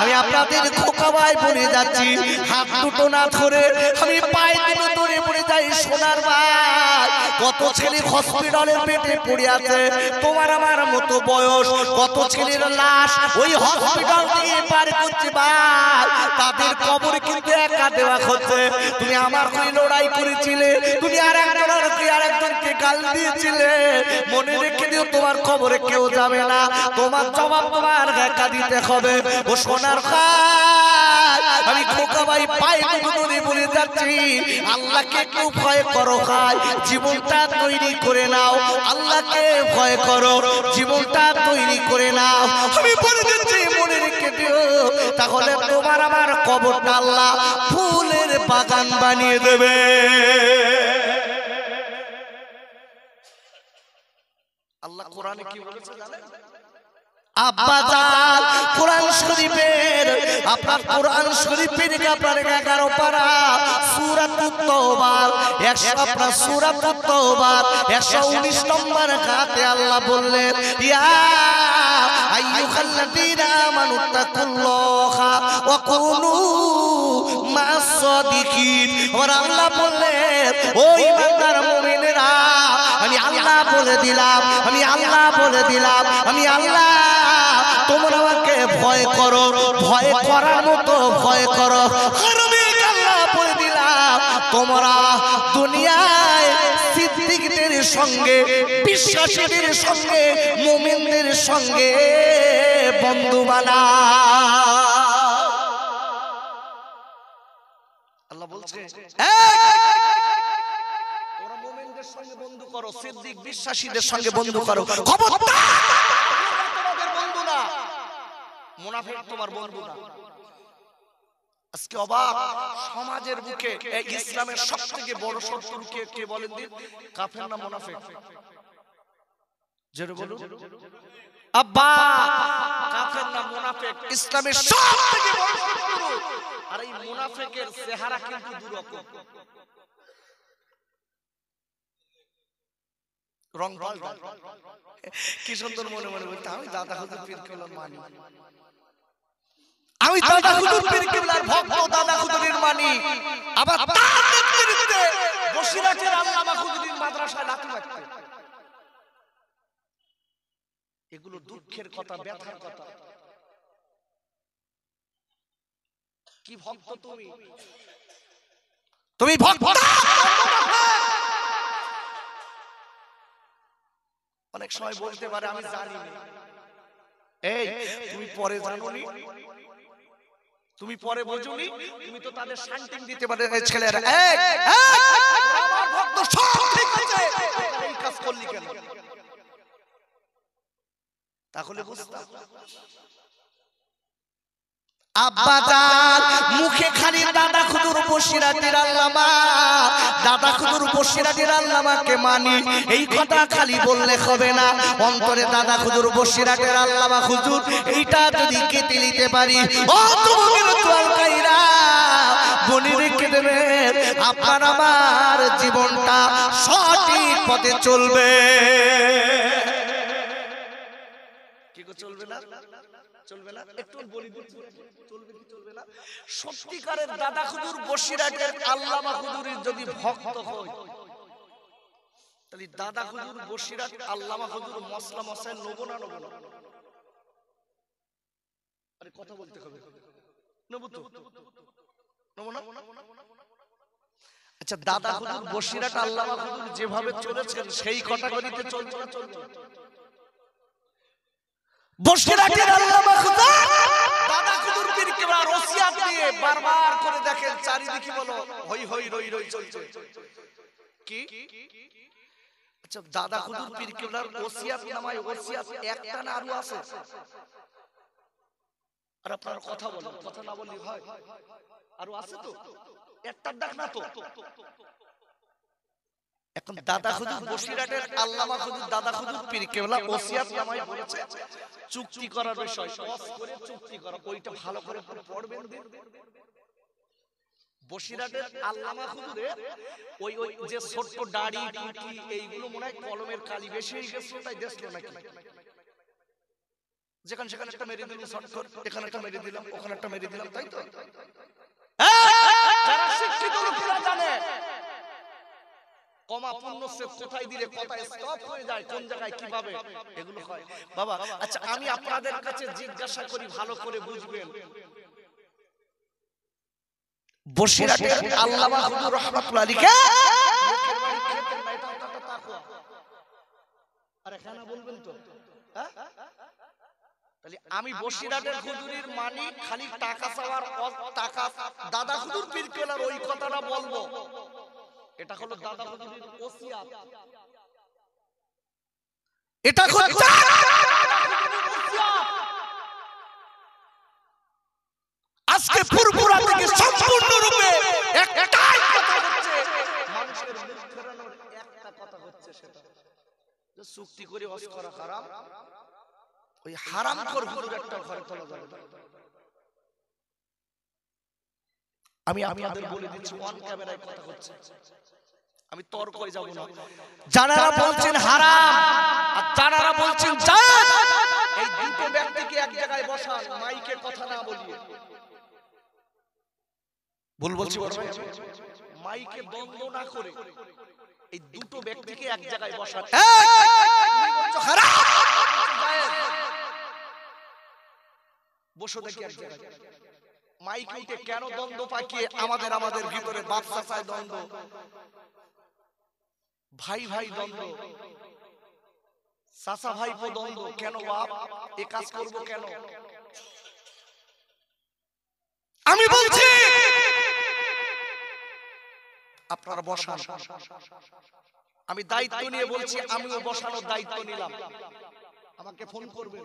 আমি আপনাদের খোকা ভাই বলে যাচ্ছি, হাত দুটো না ধরে আমি পায়ে দুটো ধরে পড়ে যাই। সোনার ভাই, কত ছেলে হসপিটালের বেডে পড়ে আছে, তোমার আমার মতো বয়স, কত ছেলের লাশ ওই হসপিটাল দিয়ে পার করছে ভাই, তাদের কবর কিন্তু একা দেওয়া হচ্ছে। তুমি আমার কই লড়াই করেছিলে, তুমি আরেকজনকে গাল দিয়েছিলে, মনে রেখে দিও তোমার কবরে কেউ যাবে না, তোমার জবাব তোমার একা দিতে হবে। ও সোনার ভাই, আমি খোকা ভাই পায়ে দুটো বলে যাচ্ছি, আল্লাহকে একটু ভয় করো ভাই, জীবনটা তৈরি করে নাও, আল্লাহকে ভয় করো, জীবনটা তৈরি করে নাও। আমি বলে দিচ্ছি মনে রেখে দিও, তাহলে তোমার আমার কবরটা আল্লাহ ফুলের বাগান বানিয়ে দেবে। আল্লাহ কোরআনে কি বলেছে জানেন? আব্বাজান কোরআন শরীফের, আপনার কোরআন শরীফের আপনার 11 পারা সূরাতুত তাওবা, আপনার সূরাতুত তাওবা 119 নম্বর আয়াতে আল্লাহ বললেন, ইয়া আইয়ুহাল্লাযীনা আমানু তাকুল্লাহা ওয়া কুনু মা'আস সাদিকিন। আর আল্লাহ বললেন, ও ঈমানদার মুমিনেরা, আমি আল্লাহ বলে দিলাম, আমি আল্লাহ বলে দিলাম, আমি আল্লাহ। তোমরা আমাকে ভয় করো, ভয় করার মতো ভয় করো। আর আমি আল্লাহ বলে দিলাম, তোমরা দুনিয়ায় সিদ্দিকদের সঙ্গে, বিশ্বাসীদের সঙ্গে, মুমিনদের সঙ্গে বন্ধু বানাও। আল্লাহ বলছে তোমরা মুমিনদের সঙ্গে বন্ধু করো, সিদ্দিক বিশ্বাসীদের সঙ্গে বন্ধু করো। খবরদার তোমাদের বন্ধু না, মুনাফিক তোমার বন্ধু না। আজকে অবাক সমাজের বুকে এই ইসলামের সবথেকে বড় শত্রু কে কে বলেন দিন? কাফের না মুনাফিক? জোরে বলুন আব্বা, কাফের না মুনাফিক ইসলামের সবথেকে বড় শত্রু। আর এই মুনাফিকের চেহারা কিন্তু দুরকম, রং পাল্টা। কি সুন্দর মনে মনে বলতে, আমি দাদা হুজুর পীর কেবলার মানি, আমি দাদা হুজুর পীর কেবলার ভক্ত, দাদা হুজুরের মানি। আবার তার নেতৃত্বে বসিরহাটের আল্লামা হুজুরের মাদ্রাসায় লাঠি মারতে। এগুলো দুঃখের কথা, ব্যথার কথা। কি ভক্ত তুমি? তুমি ভক্ত। অনেক সময় বলতে পারে আমি জানি না। এই তুমি পরে জানোনি, তুমি পরে বোঝোনি, তুমি তো তাদের শান্তিং দিতে পারে ছেলেরা। আমার ভক্ত সব ঠিক আছে, এই কাজ করলি কেন? তাহলে বুঝতাম। আব্বাজান মুখে খালি দাদা হুজুর বসিরহাটের আল্লামা, দাদা হুজুর বসিরহাটের আল্লামাকে মানি, এই কথা খালি বললে হবে না। অন্তরে দাদা হুজুর বসিরহাটের আল্লামা হুজুর এইটা যদি কেটে নিতে পারি, ও তোমাদের দোয়াল কাইরা মনে রেখে দেবেন, আপনার আমার জীবনটা সঠিক পথে চলবে। কি গো চলবে না? চলবে না? একটু বলি দিচ্ছি, চলবে কি চলবে না? সত্যিকারের দাদা হুজুর বসিরহাটের আল্লামা হুজুরের যদি ভক্ত হয়, তাহলে দাদা হুজুর বসিরহাট আল্লামা হুজুর মসলা মশাই নেবো না নেবো না? আরে কথা বলতে হবে, নেবো তো, নেবো না? আচ্ছা, দাদা হুজুর বসিরহাট আল্লামা হুজুর যেভাবে চলেছেন সেই ক্যাটাগরিতে চলছে না? চলছে। বসিরহাটের আল্লামা হুজুর দাদা হুজুর পীর কেবলার ওসিয়াত দিয়ে বারবার করে দেখেন চারিদিকে বলো হই হই রই রই চলছে। কি? আচ্ছা, দাদা হুজুর পীর কেবলার ওসিয়াত নামায় ওসিয়াত একটা না আরো আছে? আর আপনারা কথা বলেন, কথা না বললে হয়? আরো আছে তো, একটার ডাক না তো। এখন দাদা হুজুর বসিরহাটের আল্লামা হুজুর দাদা হুজুর পীর কেবলা ওসিয়াত নামায় বলেছে চুক্তি করার বিষয়, ওয়াস করে চুক্তি করা, ওইটা ভালো করে পড়বেন। বসিরহাটের আল্লামা হুজুরের ওই ওই যে ছোট্ট দাড়ি টুটি এইগুলো মনে হয় কলমের কালি বেশি হয়ে গেছে, তাই দেখলো নাকি যেখানে সেখানে একটা মেরে দিলাম, শর্টকাট এখানে একটা মেরে দিলাম, ওখানে একটা মেরে দিলাম, তাই তো? যারা শিক্ষিত লোকেরা জানে কমা পূর্ণচ্ছেদ কোথায় দিলে কোথায় স্টপ হয়ে যায়, কোন জায়গায় কিভাবে এগুলো হয়। বাবা আচ্ছা, আমি আপনাদের কাছে জিজ্ঞাসা করি, ভালো করে বুঝবেন। বসিরহাটের আল্লামা হুজুর রাহমাতুল্লাহ আলাইহি লোকের বাড়ি খেতেন না, এটা একটা তাকওয়া। আরে কেন বলবেন তো? হ্যাঁ, তাহলে আমি বসিরহাটের হুজুরের মানি খালি টাকা চাওয়ার টাকা, দাদা হুজুর পীর কেবলার ওই কথাটা বলবো, এটা হলো দাদা হুজুরের ওসিয়াত। এটা হচ্ছে আজকে ফুরফুরা থেকে সম্পূর্ণরূপে একটাই কথা হচ্ছে, মানুষের মুখ ফেরানোর একটা কথা হচ্ছে, সেটা যে চুক্তি করে ওয়াজ করা হারাম। ওই হারামখোর হুজুর একটা ঘরে তোলা যাবে না। আমি আপনাদের বলে দিচ্ছি, অন ক্যামেরায় কথা হচ্ছে, আমি তর্ক করে যাব না। যারা বলছেন হারাম আর যারা বলছেন জায়েজ, এই দুটো ব্যক্তিকে এক জায়গায় বসান, মাইকে কথা না বলিয়ে। ভুল বলছি বড় ভাই? মাইকে বন্ধ না করে এই দুটো ব্যক্তিকে দেখি এক জায়গায় বসান। বসো দেখি এক জায়গায়। মাইক উঠে কেন দ্বন্দ্ব পাকিয়ে আমাদের ভিতরে বাচ্চা চায় দ্বন্দ্ব, ভাই ভাই দ্বন্দ্ব, চাচা ভাইপো দ্বন্দ্ব কেন? বাপ এ কাজ করবো কেন? আমি বলছি আপনারা বসান। আমি দায়িত্ব নিয়ে বলছি, আমিও বসানোর দায়িত্ব নিলাম। আমাকে ফোন করবেন,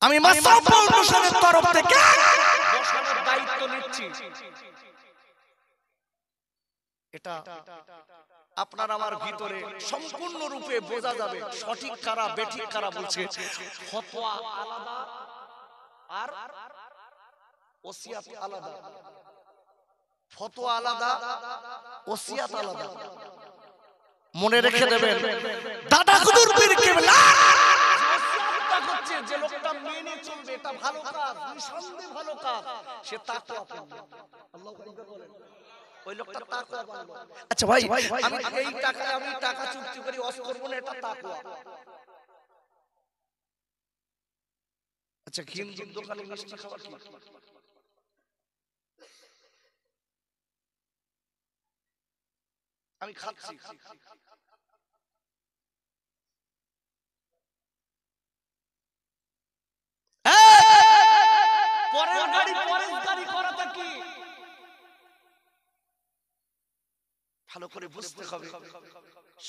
আমি মাসাব ফাউন্ডেশনের তরফ থেকে বসানোর দায়িত্ব নিচ্ছি। এটা আপনার আমার ভিতরে সম্পূর্ণ রূপে বোঝা যাবে সঠিক কারা বেঠিক কারা। বলছে ফতোয়া আলাদা আর ওসিয়াত আলাদা, ফতোয়া আলাদা, ওসিয়াত আলাদা। মনে রেখে দেবেন, দাদা হুজুর পীর কেবলা যে লোকটা মেনে চলবে এটা ভালো কাজ, নিঃসন্দেহে ভালো কাজ, সে তাকওয়া করবে। আল্লাহু আকবার বলেন, ওই লোকটা তাকওয়া বানলো। আচ্ছা ভাই, আমি এই টাকায় আমি টাকা চুক্তি করি ওয়াজ করব না, এটা তাকওয়া। আচ্ছা হিন্দুর দোকানে মিষ্টি খাওয়া কি? আমি খাচ্ছি, পরের গাড়ি করাটা কি? ভালো করে বুঝতে হবে,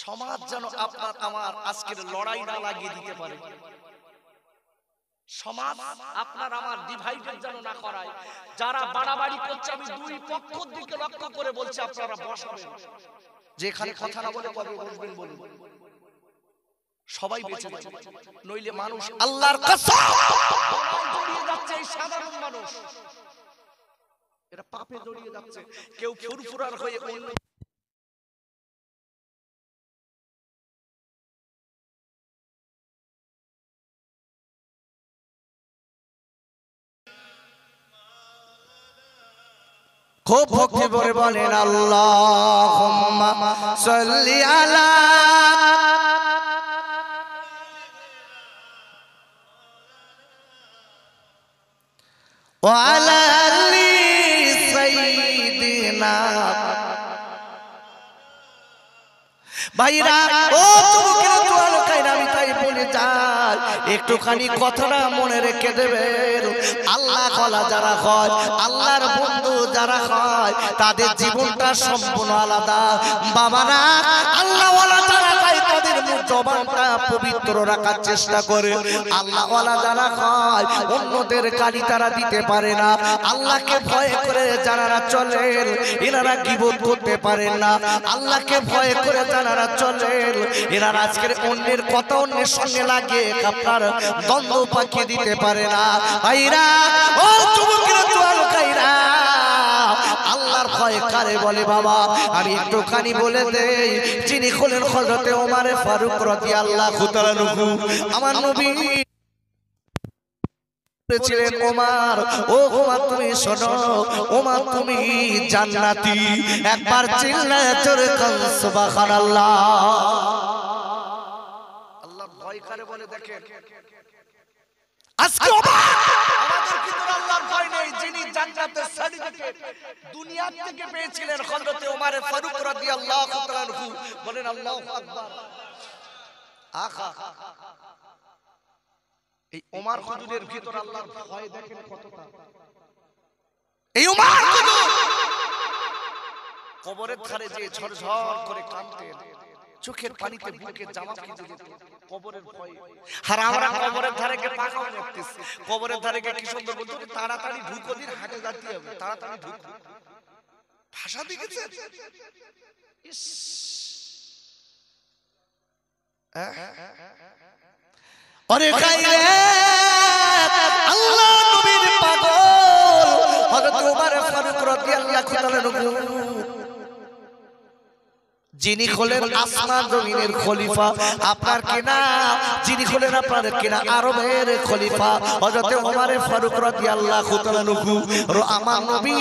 সমাজ যেন আপনার আমার আজকের লড়াই না লাগিয়ে দিতে পারে, সমাজ আপনার আমার ডিভাইডেড যেন না করায়। যারা বাড়াবাড়ি করছে আমি দুই পক্ষের দিকে লক্ষ্য করে বলছি, আপনারা বসবেন। যেখানে কথা না বলে কবে বসবেন বলুন? সবাই বেঁচে যাবে, নইলে মানুষ আল্লাহর কসম জড়িয়ে যাচ্ছে। এই সাধারণ মানুষ এরা পাপে জড়িয়ে যাচ্ছে। কেউ ফুরফুরার হয়ে অন্য খুব ভক্তি ভরে বলেন আল্লাহুম্মা সাল্লি আলা ওয়া আলা আলি সাইয়্যিদিনা। ভাইরা ও যুবকেরা জোয়ান কাইরা, আমি তাই বলে যাই একটুখানি কথাটা মনে রেখে দেবেন। আল্লাহ ওয়ালা যারা হয়, আল্লাহর বন্ধু যারা হয়, তাদের জীবনটা সম্পূর্ণ আলাদা। বাবারা আল্লাহ ওয়ালা যারা হয় তাদের মুখ জবানটা পবিত্র রাখার চেষ্টা করে। আল্লাহ ওয়ালা যারা হয় অন্যদের গালি তারা দিতে পারে না। আল্লাহকে ভয় করে যারা চলেন এনারা গীবত করতে পারেন না। আল্লাহকে ভয় করে যারা চলেন এনারা আজকের অন্যের কথা অন্যের সঙ্গে লাগিয়ে আপনার দ্বন্দ্ব পাকিয়ে দিতে পারে না। ভাইরা ও যুবকেরা জোয়ান ভাইরা, আল্লাহর ভয় কারে বলে? বাবা আমি একটুখানি বলে দেই, যিনি হলেন হযরতে ওমর ফারুক রাদিয়াল্লাহু তাআলা আনহু। আমার নবী ছিলেন ওমর, ও ওমর তুমি শোনো, ওমর তুমি জান্নাতি। একবার চিল্লায়ে জোরে কান সুবহানাল্লাহ। আল্লাহর ভয় কারে বলে দেখেন। আজকে আমাদের ভিতরে আল্লাহর ভয় নেই। যিনি জান্নাতের সার্টিফিকেট দুনিয়া থেকে পেয়েছিলেন হযরতে ওমর ফারুক রাদিয়াল্লাহু তাআলা আনহু, বলেন আল্লাহু আকবার। আহা, এই ওমর হুজুরের ভিতর আল্লাহর ভয় দেখেন কতটা। এই ওমর হুজুর কবরের ধারে যে ঝরঝর করে কাঁদতেন, চোখের পানিতে বুকে জামা ভিজে যেত কবরের ভয়ে। আর আমরা কবরের ধারে কে পাকাও দেখতেছি, কবরের ধারে কে কি সুন্দর বলতো, তাড়াতাড়ি ঢুকো দিন, হাটে যেতে হবে, তাড়াতাড়ি ঢুকো। ভাষা দিয়েছে ইস, আরে খাইরে আল্লাহ নবীর পাগল হযরত ওমর ফারুক রাদিয়াল্লাহু তাআলা আনহু যিনি হলেন আসমান জমিনের খলিফা আপনার কিনা, যিনি হলেন আপনার কিনা আরবের খলিফা হযরত ওমর ফারুক রাদিয়াল্লাহু তাআলা আনহু। আমার নবী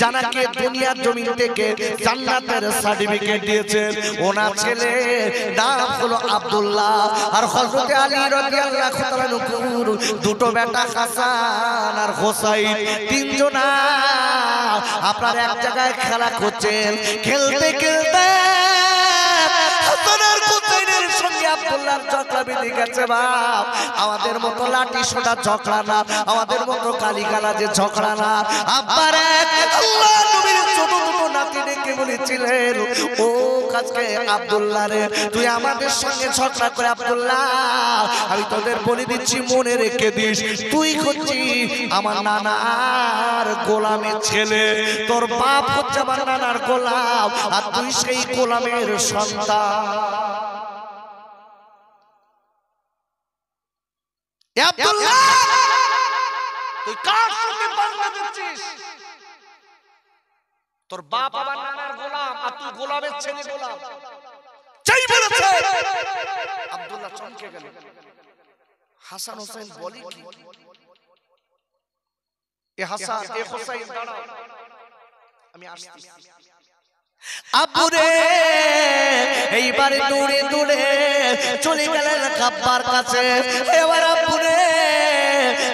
জানাকে দুনিয়ার জমিন থেকে জান্নাতের সার্টিফিকেট দিয়েছেন। ওনার ছেলে নাম হলো আব্দুল্লাহ, আর হযরত আলী রাদিয়াল্লাহু তাআলা আনহুর দুটো বেটা হাসান আর হোসাইন, তিনজনা আপনার এক জায়গায় খেলা করছেন। খেলতে খেলতে হাসানের হোসাইনের সঙ্গে আব্দুল্লাহর ঝগড়া বেঁধে গেছে। বাপ, আমাদের মতো লাঠি সোটা ঝগড়া না, আমাদের মতো গালিগালাজে ঝগড়া না। আব্বার আল্লাহ নবীর ছোট ছোট নাতি ডেকে বলেছিলেন, ও কাজকে আব্দুল্লাহ রে, তুই আমাদের সঙ্গে ঝগড়া করে আব্দুল্লাহ, আমি তোদের বলে দিচ্ছি মনে রেখে দিস, তুই হচ্ছিস আমার নানার গোলামের ছেলে, তোর বাপ হচ্ছে আমার নানার গোলাম, আর তুই সেই গোলামের সন্তান। আব্দুল্লাহ, তুই কার সঙ্গে পাঙ্গা দিচ্ছিস? তোর বাপ আমার নানার গোলাম, আর তুই গোলামের ছেলে গোলাম। চাই বলেছে। আব্দুল্লাহ চমকে গেল। হাসান হোসেন বলি কি, এ হাসান এ হোসেন দাঁড়াও, আমি আসছি। আব্বুরে এইবারে দৌড়ে দৌড়ে চলে গেলেন কাব্বার কাছে। এবার আব্বুরে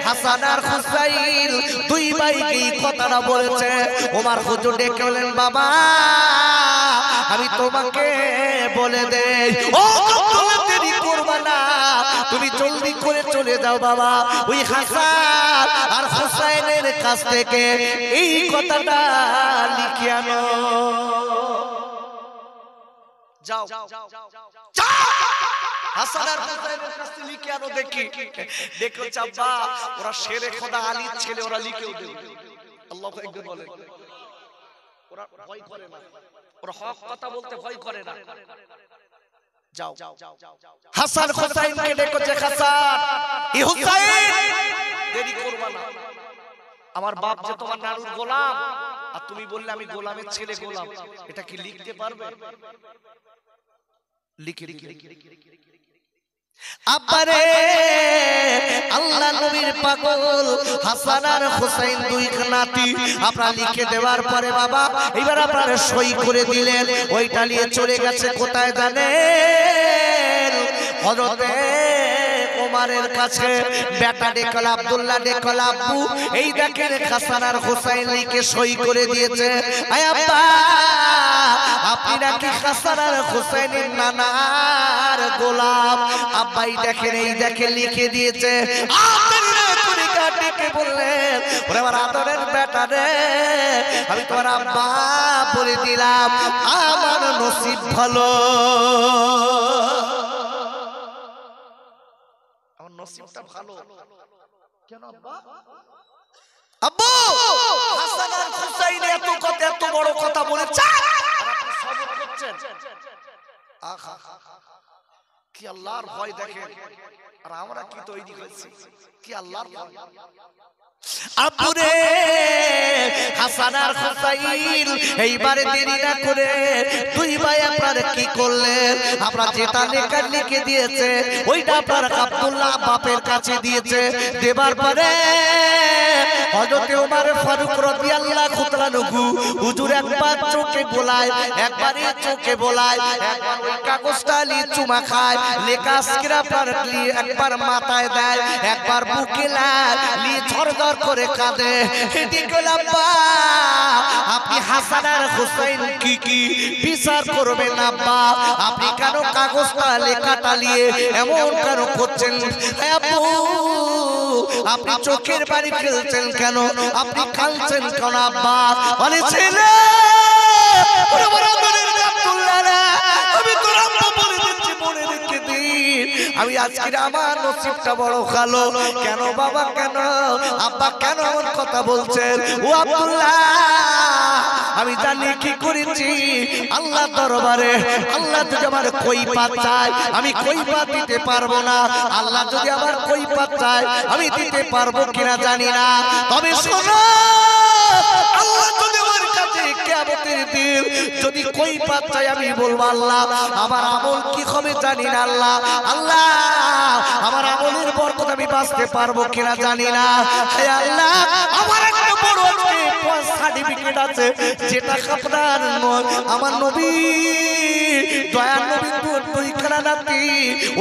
হাসান আর হুসাইন দুই ভাইকে কথাটা বলেছে। ওমর হুজুর ডেকে বলেন, বাবা আমি তোমাকে বলে দেই, ও দেরি করবা না, তুমি জলদি করে চলে যাও বাবা, ওই হাসান আর হুসাইনের কাছ থেকে এই কথাটা লিখে আনো। যাও হাসান আর হুসাইনের কাছ থেকে লিখে আনো। দেখি দেখো চাপা, ওরা শেরে খোদা আলীর ছেলে, ওরা লিখেও দেবে। আল্লাহু আকবার বলে, ওরা ভয় করে না, ওরা হক কথা বলতে ভয় করে না। যাও হাসান হুসাইনকে ডেকেছে, হাসান এই হুসাইন দেরি করবা না, আমার বাপ যে তোমার নানুর গোলাম, আর তুমি বললে আমি গোলামের ছেলে গোলাম, এটা কি লিখতে পারবে? লিখে আব্বারে আল্লাহ নবীর পাগল হাসান আর হুসাইন দুই নাতি আপনারা লিখে দেওয়ার পরে বাবা এবার আপনারা সই করে দিলেন। ওইটা নিয়ে চলে গেছে কোথায় জানেন? হযরতে ওমরের কাছে। বেটা ডেকল আব্দুল্লাহ ডেকল, আব্বু এই দেখেন হাসান আর হুসাইন লিখে সই করে দিয়েছে। আয় আব্বা, আপনি নাকি হাসান আর হুসাইনের নানার গোলাম। আব্বাই দেখেন এই দেখেন লিখে দিয়েছে। ডেকে বললেন, ওরে আমার আদরের বেটা রে, আমি তোমার আব্বা বলে দিলাম, আমার নসিব ভালো, আমার নসিবটা ভালো। কেন আব্বা? আব্বু হাসান আর হুসাইন এত কথা, এত বড় কথা বলেছে, আর আপনি সবর করছেন। আহা, কি আল্লাহর ভয় দেখেন, আর আমরা কি তৈরি হয়েছি, কি আল্লাহর ভয়। আব্বুরে হাসান আর হুসাইন এইবারে দেরি না করে দুই ভাই আপনারা কি করলেন? আপনারা যেটা লেখা লিখে দিয়েছে ওইটা আপনারা আব্দুল্লাহ বাপের কাছে দিয়েছে। দেবার পরে হযরত ওমর ফারুক রাদিয়াল্লাহু তাআলা আনহু হুজুর একবার চোখে বোলায়, একবারই চোখে বোলায়, একবার ওই কাগজটা নিয়ে চুমা খায়, লেখা আজকের আপনার একবার মাথায় দেয়, একবার বুকে নিয়ে ঝরঝর করে কাঁদে। এদিকে আব্বা আপনি হাসান আর হুসাইন কি কি বিচার করবেন আব্বা? আপনি কেন কাগজটা লেখাটা নিয়ে এমন কেন করছেন? আব্বু আপনি চোখের বাড়ি ফেলছেন কেন? আপনি কাঁদছেন কেন আব্বা? বলে ছেলে আমি তোর আম্মা বলে দিচ্ছি, মনে রেখে দিন, আমি আজকে আমার নসিবটা বড় ভালো। কেন বাবা, কেন আব্বা, কেন এমন কথা বলছেন? ও আব্দুল্লাহ আমি জানি কি করেছি আল্লাহ দরবারে। আল্লাহ যদি আমার কৈফিয়ত চায় আমি কৈফিয়ত দিতে পারবো না। আল্লাহ যদি আমার কৈফিয়ত চায় আমি দিতে পারবো কিনা জানি না। তবে শোনো, আল্লাহ যদি আমার কাছে কিয়ামতের দিন যদি কই পাত চাই আমি বলবো আল্লাহ আমার আমল কি হবে জানি না আল্লাহ আল্লাহ আমার আমলের বরকত আমি বাঁচতে পারবো কিনা জানি না হে আল্লাহ আমার একটা বড় সার্টিফিকেট আছে যেটা আপনার আমার নবী দয়ার নবী দুইখানা নাতি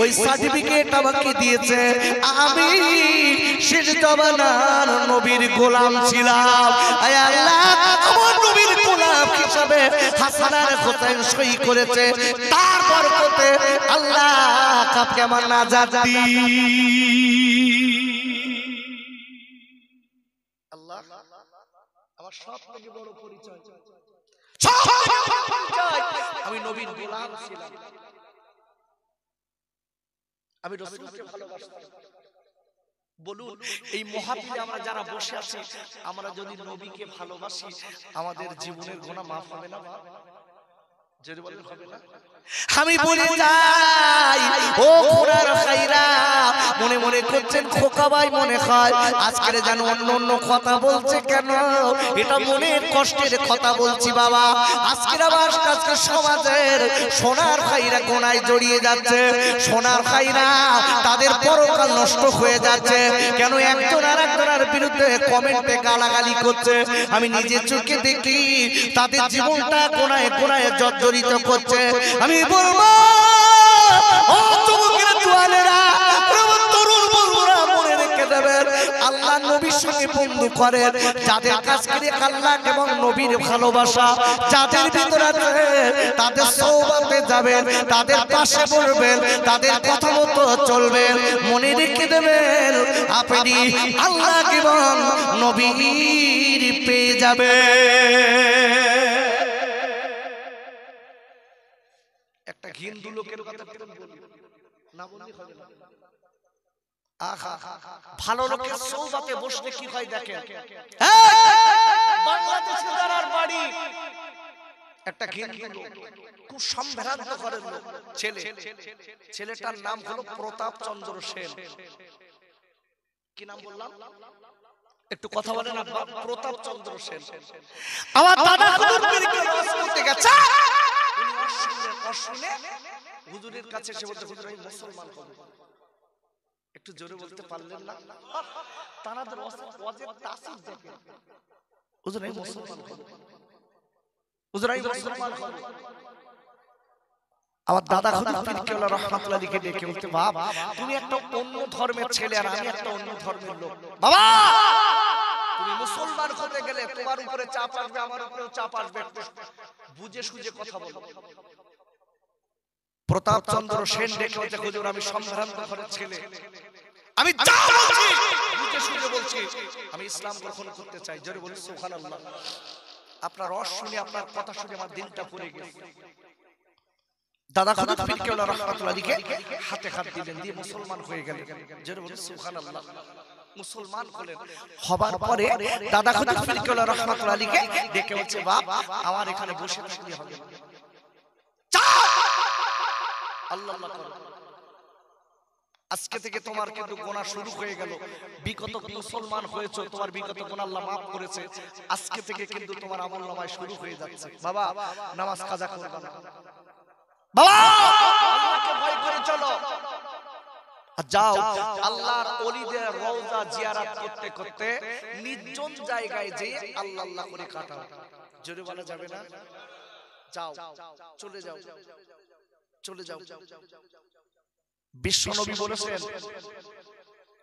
ওই সার্টিফিকেট আমাকে দিয়েছে আমি শেষ জমানার নবীর গোলাম ছিলাম হে আল্লাহ আমার নবীর গোলাম হিসাবে হাসান আর হোসেন সই করেছে তার বরকতে আল্লাহ কাপকে আমার নাজাত দি আল্লাহ আমার সবথেকে বড় পরিচয় আমি নবীর গোলাম ছিলাম আমি রাসূলকে ভালোবাসতাম বলুন এই মহাবিলে আমরা যারা বসে আছি আমরা যদি নবীকে ভালোবাসি আমাদের জীবনের গুনাহ maaf হবে না যদি বলেন হবে না আমি বলে যাই ও খোরার খাইরা মনে মনে করছেন খোকা ভাই মনে হয় আজকের জানো অন্য অন্য কথা বলছে কেন এটা মনের কষ্টের কথা বলছি বাবা আজকের আবার আজকে সমাজের সোনার খাইরা কোনায় জড়িয়ে যাচ্ছে সোনার খাইরা তাদের পরকাল নষ্ট হয়ে যাচ্ছে কেন একজন আরেকজনের বিরুদ্ধে কমেন্টে গালাগালি করছে আমি নিজে চোখে দেখি তাদের জীবনটা কোনায় কোনায় জর্জরিত করছে আমি বলবো ও যুবকেরা জওয়ানেরা তরুণ বন্ধুরা মনে রেখে দেবেন আল্লাহ নবীর সঙ্গে বন্ধু করেন যাদের কাছ থেকে আল্লাহ এবং নবীর ভালোবাসা যাদের ভিতরে আছে তাদের সোহবতে যাবেন তাদের পাশে বলবেন তাদের কথা মতো চলবেন মনে রেখে দেবেন আপনি আল্লাহ এবং নবীর পেয়ে যাবেন একটা হিন্দু লোকের কথা বলি না বললে হবে না আহা ভালো লোকের সোহবতে বসলে কি হয় দেখেন বাংলাদেশে যারার বাড়ি একটা হিন্দু লোক খুব সম্ভ্রান্ত করেন লোক ছেলে ছেলেটার নাম হলো প্রতাপ চন্দ্র সেন কি নাম বললাম একটু কথা বলেন আব্বা প্রতাপ চন্দ্র সেন আমার দাদা হুজুর পীরকে রস করতে গেছে শুনে হুজুরের কাছে এসে বলতে হুজুর আমি মুসলমান হব একটু জোরে বলতে পারলেন না তানাদের ওয়াজের তাসির দেখেন হুজুর আমি মুসলমান হব হুজুর আমি মুসলমান হব আমার দাদা হুজুর পীর কেবলা রাহমাতুল্লাহ আলাইহি ডেকে বলতে বাপ তুমি একটা অন্য ধর্মের ছেলে আর আমি একটা অন্য ধর্মের লোক বাবা তুমি মুসলমান হতে গেলে তোমার উপরে চাপ আসবে আমার উপরেও চাপ আসবে বুঝে সুঝে কথা বলো প্রতাপ চন্দ্র সেন ডেকে বলতে হুজুর আমি সম্ভ্রান্ত ঘরের ছেলে আমি যা বলছি বুঝে সুঝে বলছি আমি ইসলাম গ্রহণ করতে চাই জোরে বলি সুবহানাল্লাহ আপনার রস শুনে আপনার কথা শুনে আমার দিলটা পুড়ে গেছে দাদা হুজুর পীর কেবলা রাহমাতুল্লাহ আলাইহি হাতে হাত দিলেন দিয়ে মুসলমান হয়ে গেলেন জোরে বলি সুবহানাল্লাহ মুসলমান হলেন হবার পরে দাদা হুজুর পীর কেবলা রাহমাতুল্লাহ আলাইহি ডেকে বলছে বাপ আমার এখানে বসে থাকতে হবে আল্লাহ আল্লাহ করো আজকে থেকে তোমার কিন্তু গুনাহ শুরু হয়ে গেল বিগত মুসলমান হয়েছো তোমার বিগত গুনাহ আল্লাহ maaf করেছে আজকে থেকে কিন্তু তোমার আমলনামায় শুরু হয়ে যাচ্ছে বাবা নামাজ কাজা করবে না বাবা আল্লাহকে ভয় করে চলো যাও আল্লাহর ওলিদের রওজা জিয়ারত করতে করতে নির্জন জায়গায় যেয়ে আল্লাহ আল্লাহ করে কাটাও জোরে বলা যাবে না যাও চলে যাও চলে যাও বিশ্বনবী বলেছেন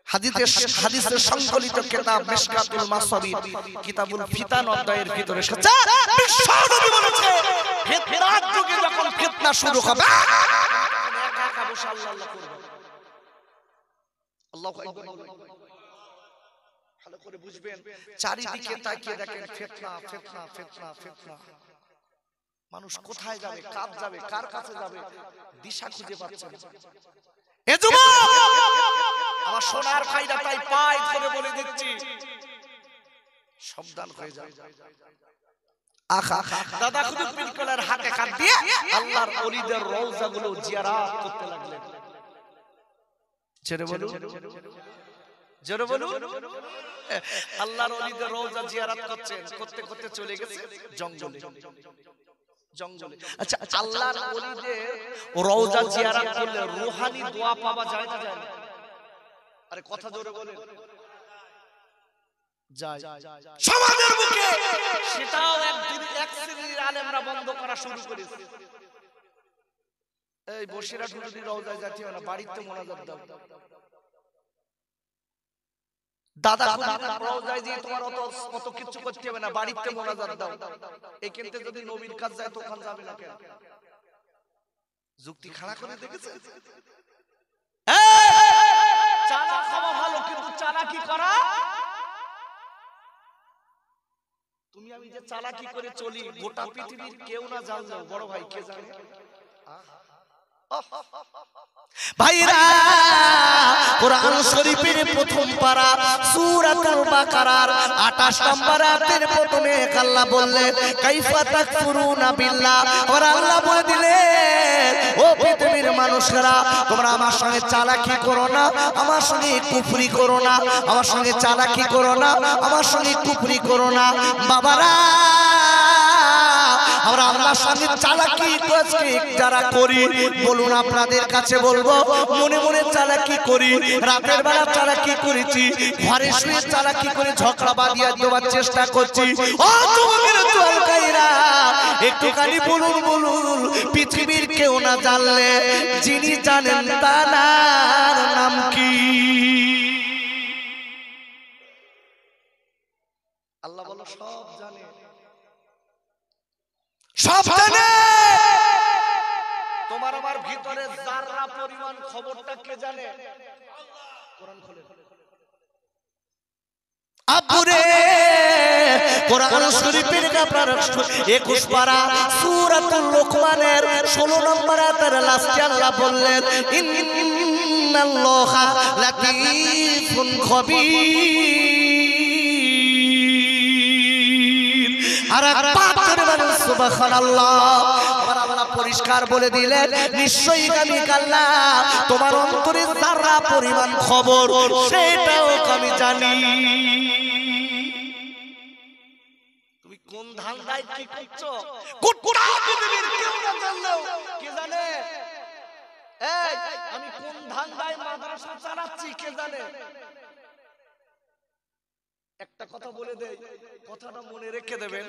হাদিসের সংকলিত কিতাব মিশকাতুল মাসাবির কিতাবুল ফিতান অধ্যায়ের ভিতরে এসেছে বিশ্বনবী বলেছে ফিতনার যুগে যখন ফিতনা শুরু হবে একা একা বসে আল্লাহ আল্লাহ করবে আল্লাহু আকবার ভালো করে বুঝবেন চারিদিকে তাকিয়ে দেখেন ফিতনা ফিতনা ফিতনা ফিতনা মানুষ কোথায় যাবে কার যাবে কার কাছে যাবে দিশা খুঁজে পাচ্ছে না এ যুবক আমার সোনার ভাইরা তাই পায় ধরে বলে দিচ্ছি সাবধান হয়ে যাও আখা দাদা হুজুর পীর কেবলার হাতে হাত দিয়ে আল্লাহর ওলিদের রওজাগুলো জিয়ারত করতে লাগলেন ছেড়ে বলুন জোরে বলুন। আল্লাহর ওলিদের রওজা জিয়ারত করছেন, করতে করতে চলে গেছে জঙ্গলে। জঙ্গলে আচ্ছা, আল্লাহর ওলিদের রওজা জিয়ারত করলে রূহানি দোয়া পাওয়া যায় না যায় না? আরে কথা জোরে বলেন। যায় সমাজের মুখে সেটাও একদিন এক শ্রেণীর আলেমরা বন্ধ করা শুরু করেছে। এই বসিরা টুটুরি রওজায় যাচ্ছিও না, বাড়িতে মোনাজাত দাও। দাদা রওজায় দিয়ে তোমার অত কিছু করতে হবে না, বাড়িতে মোনাজাত দাও। এখানে যদি নবীর কাজ যায় তো ওখানে যাবে না কেন? যুক্তি খাড়া করে দেখেছে। চালাক হওয়া ভালো, কিন্তু চালাকি করা, তুমি আমি যে চালাকি করে চলি গোটা পৃথিবীর কেউ না জানলেও বড় ভাই কে জানে? ভাইরা, কোরআন শরীফের প্রথম পারা সূরাতুল বাকারার 28 নম্বর আয়াতের প্রথমে আল্লাহ বললেন কাইফা তাকফুরুনা বিল্লাহ। আর আল্লাহ বলে দিলেন, ও পৃথিবীর মানুষেরা, তোমরা আমার সঙ্গে চালাকি করো না, আমার সঙ্গে কুফরি করো না, আমার সঙ্গে চালাকি করো না, আমার সঙ্গে কুফরি করো না। বাবারা, আমরা আল্লাহর সঙ্গে চালাকি যারা করি, বলুন আপনাদের কাছে বলবো, মনে মনে চালাকি করি, রাতের বেলা চালাকি করেছি, ঘরে শুয়ে চালাকি করে ঝগড়া বাঁধিয়ে দেওয়ার চেষ্টা করছি। ও তোমাদের চলকাইরা, একটুখানি বলুন বলুন, পৃথিবীর কেউ না জানলে যিনি জানেন তার নাম কি? আল্লাহ বলো সব জানে, সব জানে। তোমার আমার ভিতরে যারা পরিমাণ খবরটা কে জানে? কোরআন খোলে। আব্বুরে, কোরআন শরীফের আপনার 21 পারা সূরাতুল লোকমানের 16 নম্বর আয়াতের লাস্টে আল্লাহ বললেন ইন্নাল্লাহা লাতীফুন খবীর। আর পাকের মানুষ সুবহানাল্লাহ। আবার পরিষ্কার বলে দিলেন, নিশ্চয়ই আমি আল্লাহ তোমার অন্তরে যারা পরিমাণ খবর সেটাও আমি জানি। তুমি কোন ধান্দায় কি করছো? গোটা পৃথিবীর কেউ না জানলেও কে জানে? এই আমি কোন ধান্দায় মাদ্রাসা চালাচ্ছি কে জানে? একটা কথা বলে দেই, কথাটা মনে রেখে দেবেন।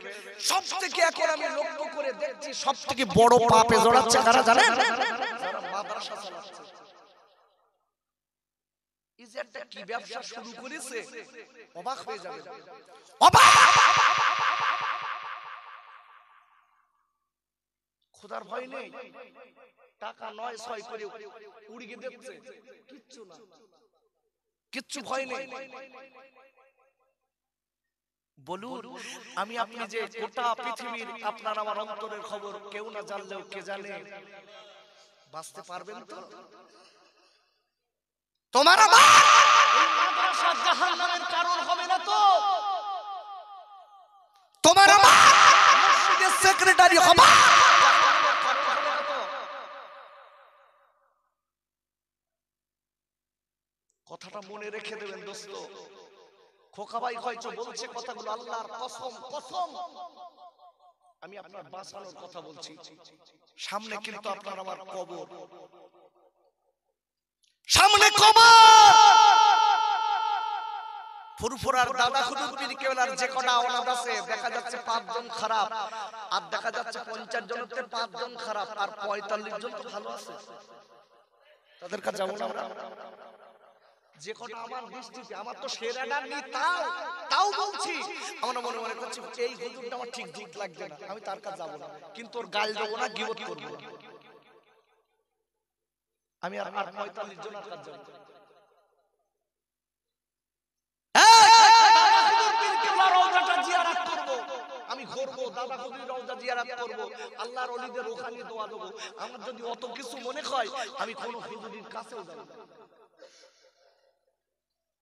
সবথেকে এখন আমি লক্ষ্য করে দেখছি সবথেকে বড় পাপে জড়াচ্ছে কারা জানেন? যারা মাদ্রাসা চালাচ্ছে। এই যে একটা কি ব্যবসা শুরু করেছে, অবাক হয়ে যাবে। অবাক! খোদার ভয় নেই, টাকা 9-6 করে উড়িয়ে দিচ্ছে, কিচ্ছু না, কিচ্ছু ভয় নেই। বলুন, আমি আপনি যে গোটা পৃথিবীর আপনার আমার অন্তরের খবর কেউ না জানলেও কে জানে? বাঁচতে পারবেন তো? তোমার আমার এই মাদ্রাসা জাহান্নামের কারণ হবে না তো? তোমার আমার মসজিদের সেক্রেটারি হবে কথাটা মনে রেখে দেবেন দোস্ত। খোকা ভাই হয়তো বলছে কথাগুলো আল্লাহর কসম, কসম আমি আপনার বাঁচানোর কথা বলছি। সামনে কিন্তু আপনার আমার কবর, সামনে কবর। ফুরফুরার দাদা হুজুর পীর কেবলার যে কটা ওলাদ আছে, দেখা যাচ্ছে 5 জন খারাপ, আর দেখা যাচ্ছে 50 জনেতে 5 জন খারাপ, আর 45 জন তো ভালো আছে। তাদের কাছে যাবো না আমরা? যে কটা আমার দৃষ্টিতে, আমার তো সেরাটা নি, তাও বলছি, আমরা মনে মনে করছি এই হুজুরটা আমার ঠিক ঠিক লাগছে না, আমি তার কাছে যাবো না, কিন্তু ওর গাল দেবো না, গিবত করবো না। আমি আর 45 জনের কাছে যাবো। আমি করবো দাদা হুজুরের রওজা জিয়ারত করব, আল্লাহর ওলিদের রূহানি দোয়া দেব। আমার যদি অত কিছু মনে হয়, আমি কোন হুজুরের কাছেও যাব না।